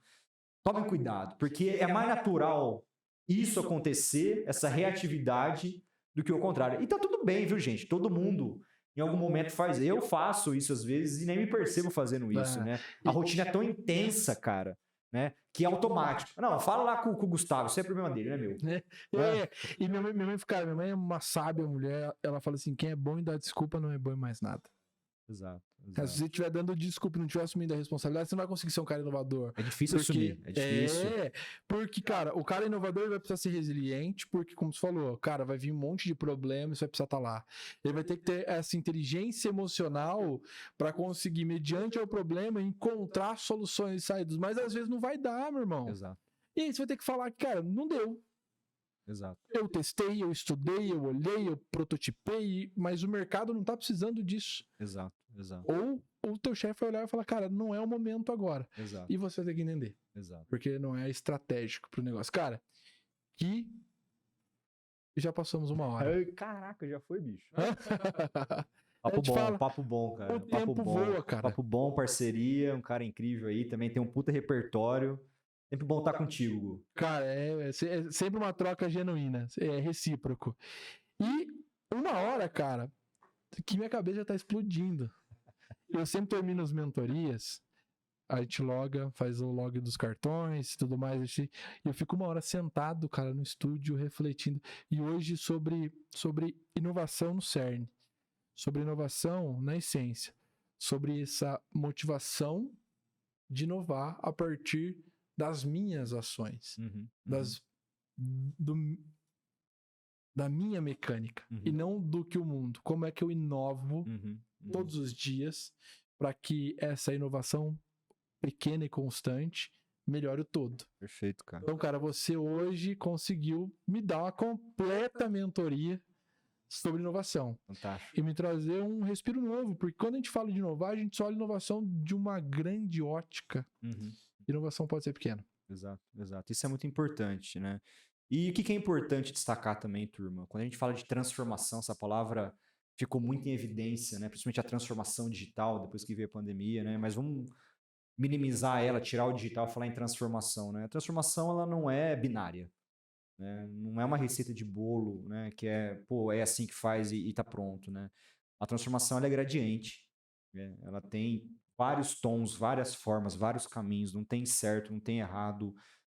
tomem cuidado, porque é mais natural isso acontecer, essa reatividade, do que o contrário. E tá tudo bem, viu, gente? Todo mundo em algum momento faz. Eu faço isso às vezes e nem me percebo fazendo isso, né? A rotina é tão intensa, cara, né? Que é automático. Não, fala lá com o Gustavo, isso é problema dele, né, meu? E minha mãe é uma sábia mulher, ela fala assim, quem é bom em dar desculpa não é bom em mais nada. Exato. Se você estiver dando desculpa e não estiver assumindo a responsabilidade, você não vai conseguir ser um cara inovador. É difícil assumir. É difícil. Porque, cara, o cara inovador vai precisar ser resiliente, porque, como você falou, cara, vai vir um monte de problemas, você vai precisar estar lá. Ele vai ter que ter essa inteligência emocional para conseguir, mediante o problema, encontrar soluções e saídas. Mas às vezes não vai dar, meu irmão. Exato. E aí você vai ter que falar que, cara, não deu. Exato. Eu testei, eu estudei, eu olhei, eu prototipei, mas o mercado não tá precisando disso. Exato. Ou o teu chefe vai olhar e falar, cara, não é o momento agora. Exato. E você vai ter que entender. Exato. Porque não é estratégico pro negócio. Cara, que já passamos 1 hora. Caraca, já foi, bicho. Papo bom, cara. O tempo voa, cara. Papo bom, parceria, um cara incrível aí, também tem um puta repertório. Sempre bom estar contigo, Gu. Cara, é sempre uma troca genuína, é recíproco. E 1 hora, cara, que minha cabeça já tá explodindo. Eu sempre termino as mentorias, a gente loga, faz o log dos cartões e tudo mais. Eu fico 1 hora sentado, cara, no estúdio, refletindo. E hoje sobre inovação no CERN. Sobre inovação na essência. Sobre essa motivação de inovar a partir das minhas ações. Da minha mecânica. E não do que o mundo. Como é que eu inovo todos os dias para que essa inovação pequena e constante melhore o todo. Perfeito, cara. Então, cara, você hoje conseguiu me dar uma completa mentoria sobre inovação. Fantástico. E me trazer um respiro novo, porque quando a gente fala de inovar, a gente só olha inovação de uma grande ótica. Inovação pode ser pequena. Exato. Isso é muito importante, né? E o que é importante destacar também, turma? Quando a gente fala de transformação, essa palavra ficou muito em evidência, né? Principalmente a transformação digital, depois que veio a pandemia, né? Mas vamos minimizar ela, tirar o digital e falar em transformação, né? A transformação, ela não é binária, né? Não é uma receita de bolo, né? Que é assim que faz e tá pronto, né? A transformação, ela é gradiente, né? Ela tem vários tons, várias formas, vários caminhos, não tem certo, não tem errado.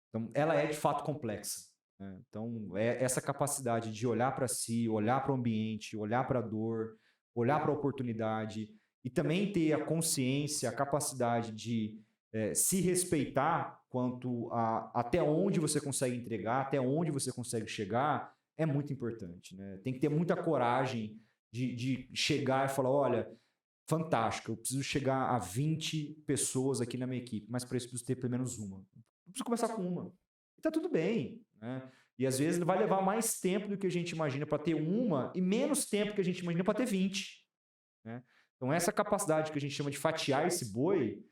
Então, ela é de fato complexa, né? Então, é essa capacidade de olhar para si, olhar para o ambiente, olhar para a dor, olhar para a oportunidade e também ter a consciência, a capacidade de se respeitar quanto a até onde você consegue entregar, até onde você consegue chegar, é muito importante, né? Tem que ter muita coragem de chegar e falar, olha, fantástico, eu preciso chegar a 20 pessoas aqui na minha equipe, mas para isso eu preciso ter pelo menos uma. Eu preciso começar com uma. E tá tudo bem, né? E às vezes vai levar mais tempo do que a gente imagina para ter uma e menos tempo que a gente imagina para ter 20, né? Então essa capacidade que a gente chama de fatiar esse boi,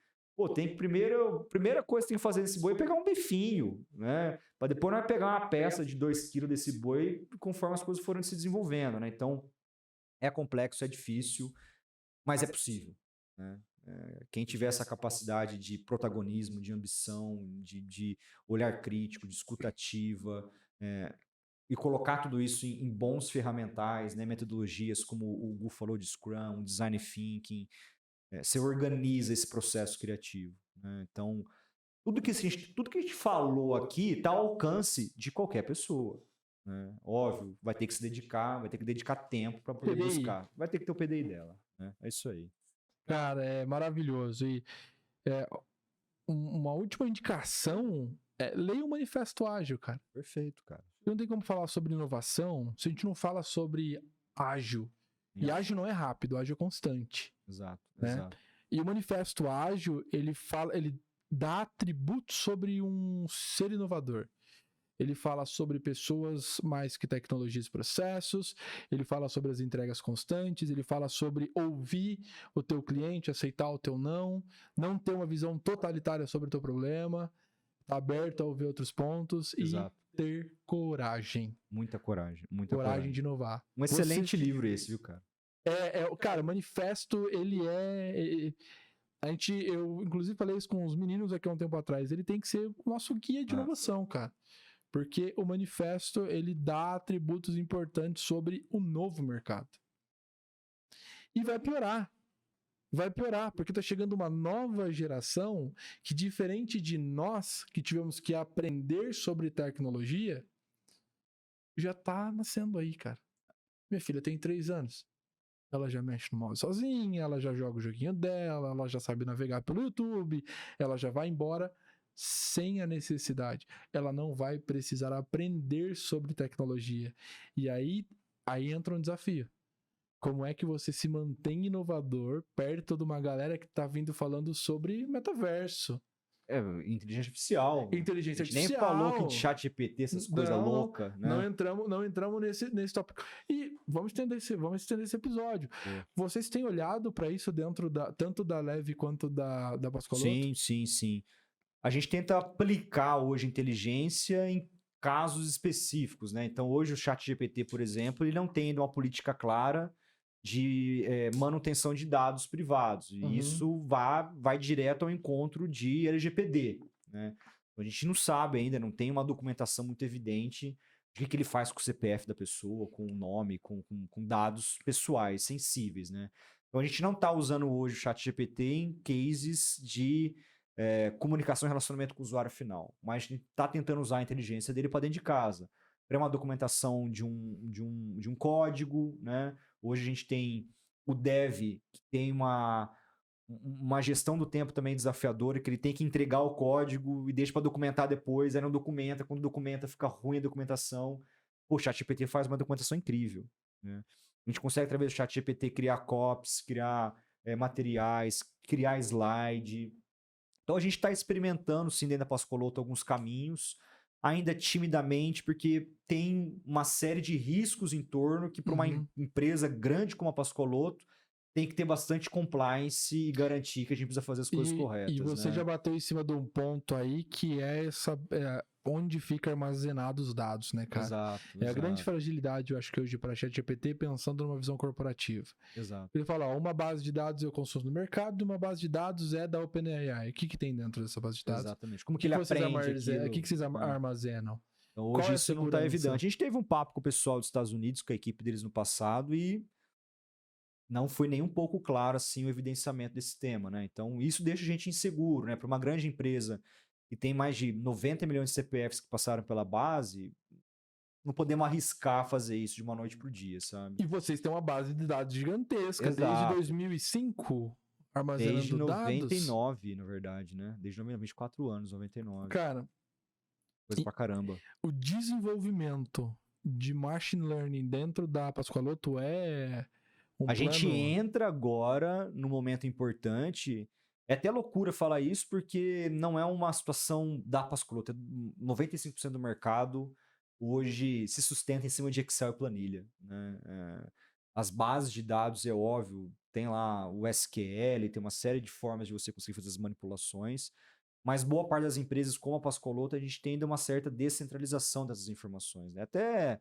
tem que primeira coisa que tem que fazer nesse boi é pegar um bifinho, né? Para depois não é pegar uma peça de 2 quilos desse boi conforme as coisas foram se desenvolvendo, né? Então é complexo, é difícil, mas é possível, né? Quem tiver essa capacidade de protagonismo, de ambição, de olhar crítico, de escuta ativa, e colocar tudo isso em bons ferramentais, né, metodologias como o Gu falou de Scrum, Design Thinking, você organiza esse processo criativo, né? Então, tudo que a gente falou aqui está ao alcance de qualquer pessoa, né? Óbvio, vai ter que se dedicar, vai ter que dedicar tempo para poder buscar. Vai ter que ter o PDI dela, né? É isso aí. Cara, é maravilhoso. E uma última indicação leia o Manifesto Ágil, cara. Perfeito, cara. Não tem como falar sobre inovação se a gente não fala sobre ágil E ágil não é rápido, ágil é constante. Exato, né? exato. E o manifesto ágil, ele dá atributos sobre um ser inovador. Ele fala sobre pessoas mais que tecnologias e processos, ele fala sobre as entregas constantes, ele fala sobre ouvir o teu cliente, aceitar o teu não ter uma visão totalitária sobre o teu problema, estar aberto a ouvir outros pontos Exato. e ter coragem. Muita coragem, muita coragem de inovar. Um excelente livro esse, viu, cara? Cara, o manifesto, ele eu, inclusive, falei isso com os meninos aqui há um tempo atrás. Ele tem que ser o nosso guia de inovação, cara. Porque o manifesto, ele dá atributos importantes sobre o novo mercado. E vai piorar. Vai piorar, porque tá chegando uma nova geração que, diferente de nós, que tivemos que aprender sobre tecnologia, já tá nascendo aí, cara. Minha filha tem 3 anos. Ela já mexe no mouse sozinha, ela já joga o joguinho dela, ela já sabe navegar pelo YouTube, ela já vai embora sem a necessidade. Ela não vai precisar aprender sobre tecnologia. E aí entra um desafio. Como é que você se mantém inovador perto de uma galera que tá vindo falando sobre metaverso? Inteligência artificial. Inteligência artificial. Nem falou que de chat GPT, essas coisas loucas, né? Não entramos nesse tópico. E vamos estender esse episódio. Vocês têm olhado para isso dentro tanto da Leve quanto da Pascoaloto? Sim. A gente tenta aplicar hoje inteligência em casos específicos, né? Então, hoje o chat GPT, por exemplo, ele não tem uma política clara de manutenção de dados privados. E isso vai direto ao encontro de LGPD, né? A gente não sabe ainda, não tem uma documentação muito evidente de que ele faz com o CPF da pessoa, com o nome, com dados pessoais, sensíveis, né? Então, a gente não está usando hoje o ChatGPT em cases de comunicação e relacionamento com o usuário final, mas a gente está tentando usar a inteligência dele para dentro de casa. Para uma documentação de um código, né? Hoje a gente tem o dev, que tem uma gestão do tempo também desafiadora, que ele tem que entregar o código e deixa para documentar depois, aí não documenta, quando documenta fica ruim a documentação. Pô, o ChatGPT faz uma documentação incrível, né? A gente consegue, através do ChatGPT, criar copies, criar materiais, criar slide. Então a gente está experimentando, sim, dentro da Pascoaloto, alguns caminhos, ainda timidamente, porque tem uma série de riscos em torno que, para uma empresa grande como a Pascoaloto, tem que ter bastante compliance e garantir que a gente precisa fazer as coisas corretas. E você já bateu em cima de um ponto aí que é onde fica armazenados os dados, né, cara? Exato. A grande fragilidade, eu acho que hoje para ChatGPT, pensando numa visão corporativa. Exato. Ele fala, uma base de dados eu consumo no mercado e uma base de dados é da OpenAI. O que tem dentro dessa base de dados? Exatamente. Como que ele aprende aquilo? O que vocês armazenam? Então, hoje isso não está evidente. A gente teve um papo com o pessoal dos Estados Unidos, com a equipe deles no passado, e não foi nem um pouco claro assim o evidenciamento desse tema, né? Então, isso deixa a gente inseguro, né? Para uma grande empresa que tem mais de 90 milhões de CPFs que passaram pela base, não podemos arriscar fazer isso de uma noite pro dia, sabe? E vocês têm uma base de dados gigantesca, Exato. Desde 2005, armazenando desde 99, dados. na verdade, né? Desde 24 anos, 99. Cara, coisa pra caramba. O desenvolvimento de machine learning dentro da Pascoaloto a gente entra agora num momento importante. É até loucura falar isso, porque não é uma situação da Pascoaloto. 95% do mercado hoje se sustenta em cima de Excel e planilha, né? As bases de dados, é óbvio, tem lá o SQL, tem uma série de formas de você conseguir fazer as manipulações, mas boa parte das empresas, como a Pascoaloto, a gente tem ainda uma certa descentralização dessas informações, né? Até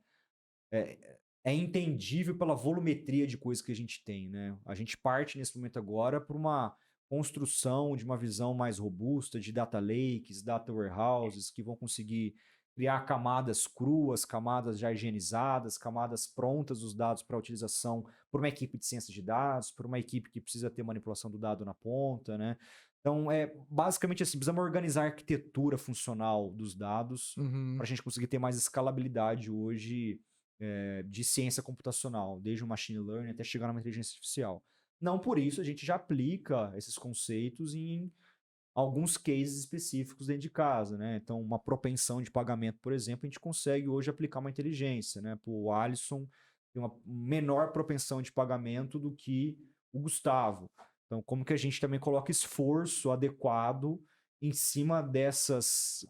é entendível pela volumetria de coisas que a gente tem, né? A gente parte nesse momento agora por uma construção de uma visão mais robusta de data lakes, data warehouses, que vão conseguir criar camadas cruas, camadas já higienizadas, camadas prontas dos dados para utilização por uma equipe de ciência de dados, por uma equipe que precisa ter manipulação do dado na ponta, né? Então, basicamente assim, precisamos organizar a arquitetura funcional dos dados para a gente conseguir ter mais escalabilidade hoje de ciência computacional, desde o machine learning até chegar numa inteligência artificial. Não por isso a gente já aplica esses conceitos em alguns cases específicos dentro de casa, né? Então, uma propensão de pagamento, por exemplo, a gente consegue hoje aplicar uma inteligência, né? O Alisson tem uma menor propensão de pagamento do que o Gustavo. Então, como que a gente também coloca esforço adequado em cima dessas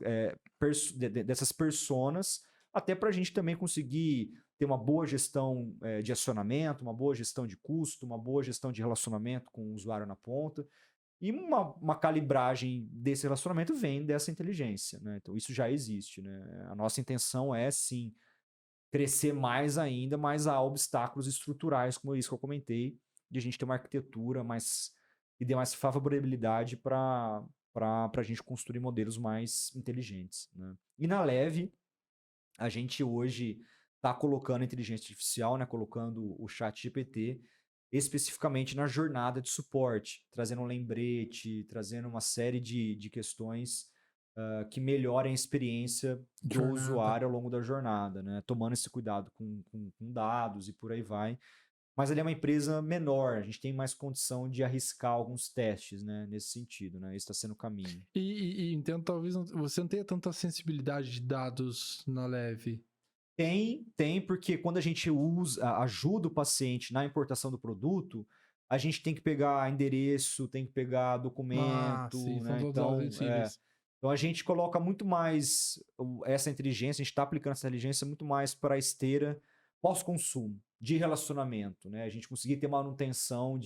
personas, até para a gente também conseguir ter uma boa gestão de acionamento, uma boa gestão de custo, uma boa gestão de relacionamento com o usuário na ponta. E uma calibragem desse relacionamento vem dessa inteligência, né? Então, isso já existe, né? A nossa intenção é, sim, crescer mais ainda, mas há obstáculos estruturais, como isso que eu comentei, de a gente ter uma arquitetura que dê mais favorabilidade para a gente construir modelos mais inteligentes, né? E na Leve, a gente hoje está colocando a inteligência artificial, né? Colocando o ChatGPT especificamente na jornada de suporte, trazendo um lembrete, trazendo uma série de questões que melhorem a experiência do usuário ao longo da jornada, né? Tomando esse cuidado com dados e por aí vai. Mas ele é uma empresa menor, a gente tem mais condição de arriscar alguns testes, né? Nesse sentido, né? Esse está sendo o caminho. Então, talvez você não tenha tanta sensibilidade de dados na Leve. Tem, porque quando a gente ajuda o paciente na importação do produto, a gente tem que pegar endereço, tem que pegar documento, sim, né? são todos Então a gente coloca muito mais essa inteligência, a gente está aplicando essa inteligência muito mais para a esteira pós-consumo, de relacionamento, né? A gente conseguir ter manutenção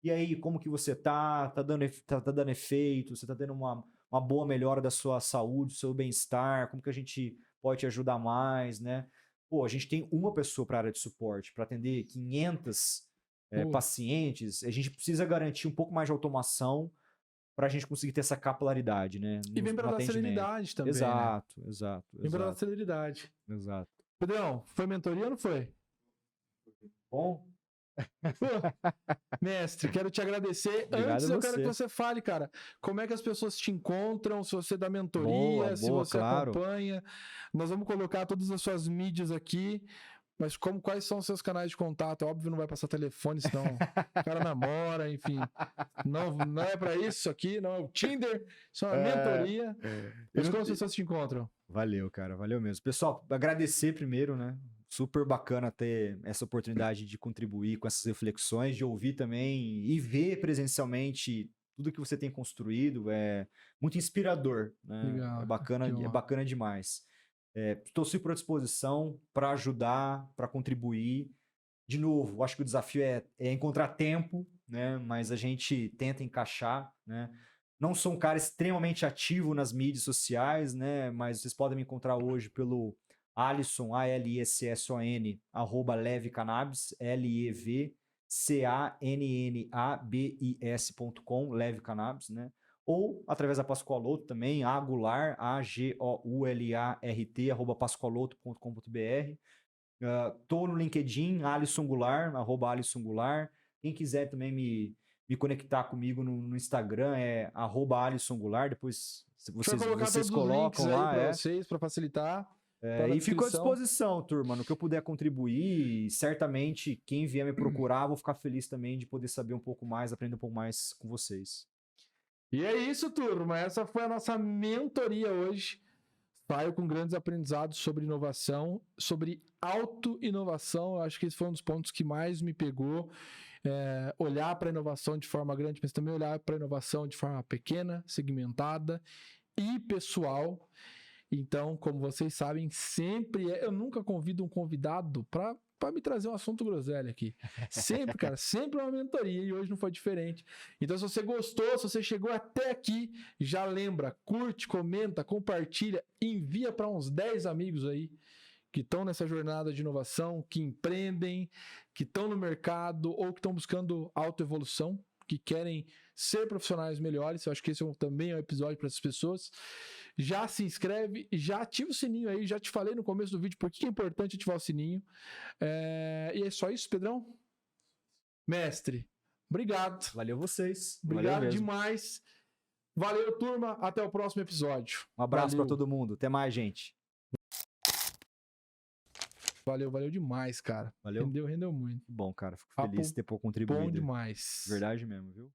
e aí, como que você tá? Tá dando efeito? Você tá tendo uma boa melhora da sua saúde, do seu bem-estar? Como que a gente pode te ajudar mais, né? Pô, a gente tem uma pessoa para a área de suporte, para atender 500 pacientes, a gente precisa garantir um pouco mais de automação para a gente conseguir ter essa capilaridade, né? E vem para dar celeridade também, exato, né? Exato. Vem para dar celeridade. Exato. Pedrão, foi mentoria ou não foi? Bom. Mestre, quero te agradecer. Obrigado. Antes eu quero que você fale, cara, como é que as pessoas te encontram, se você dá mentoria, se você acompanha. Nós vamos colocar todas as suas mídias aqui, mas quais são os seus canais de contato? Óbvio, não vai passar telefone, senão o cara namora, enfim. Não é para isso aqui, não é o Tinder, isso é uma mentoria. Mas como as pessoas te encontram? Valeu, cara, valeu mesmo. Pessoal, agradecer primeiro, né? Super bacana ter essa oportunidade de contribuir com essas reflexões, de ouvir também e ver presencialmente tudo que você tem construído. É muito inspirador, né? Legal, é bacana demais. Estou super à disposição para ajudar, para contribuir. De novo, acho que o desafio é encontrar tempo, né? Mas a gente tenta encaixar, né? Não sou um cara extremamente ativo nas mídias sociais, né? Mas vocês podem me encontrar hoje pelo Alisson, ALISSON, @levecannabis, LEVCANNABIS.com, Leve Cannabis, né? Ou através da Pascoaloto também, Agular, AGOULART, @pascoaloto.com.br. Tô no LinkedIn, Alisson Goulart, @Alisson Goulart. Quem quiser também me conectar comigo no Instagram é @Alisson Goulart. Depois vocês colocam lá. Para vocês, para facilitar. E fico à disposição, turma, no que eu puder contribuir. E certamente, quem vier me procurar, vou ficar feliz também de poder saber um pouco mais, aprender um pouco mais com vocês. E é isso, turma. Essa foi a nossa mentoria hoje. Saio com grandes aprendizados sobre inovação, sobre auto-inovação. Eu acho que esse foi um dos pontos que mais me pegou. Olhar para a inovação de forma grande, mas também olhar para a inovação de forma pequena, segmentada e pessoal. Então, como vocês sabem, eu nunca convido um convidado para me trazer um assunto groselha aqui. Sempre, cara, sempre uma mentoria, e hoje não foi diferente. Então, se você gostou, se você chegou até aqui, já lembra, curte, comenta, compartilha, envia para uns 10 amigos aí que estão nessa jornada de inovação, que empreendem, que estão no mercado ou que estão buscando autoevolução, que querem ser profissionais melhores. Eu acho que esse também é um episódio para essas pessoas. Já se inscreve, já ativa o sininho aí, já te falei no começo do vídeo por que é importante ativar o sininho. E é só isso, Pedrão? Mestre, obrigado. Valeu vocês. Obrigado Valeu demais. Valeu, turma. Até o próximo episódio. Um abraço para todo mundo. Até mais, gente. Valeu demais, cara. Valeu? Rendeu muito. Bom, cara. Fico feliz de ter contribuído. Bom demais. Verdade mesmo, viu?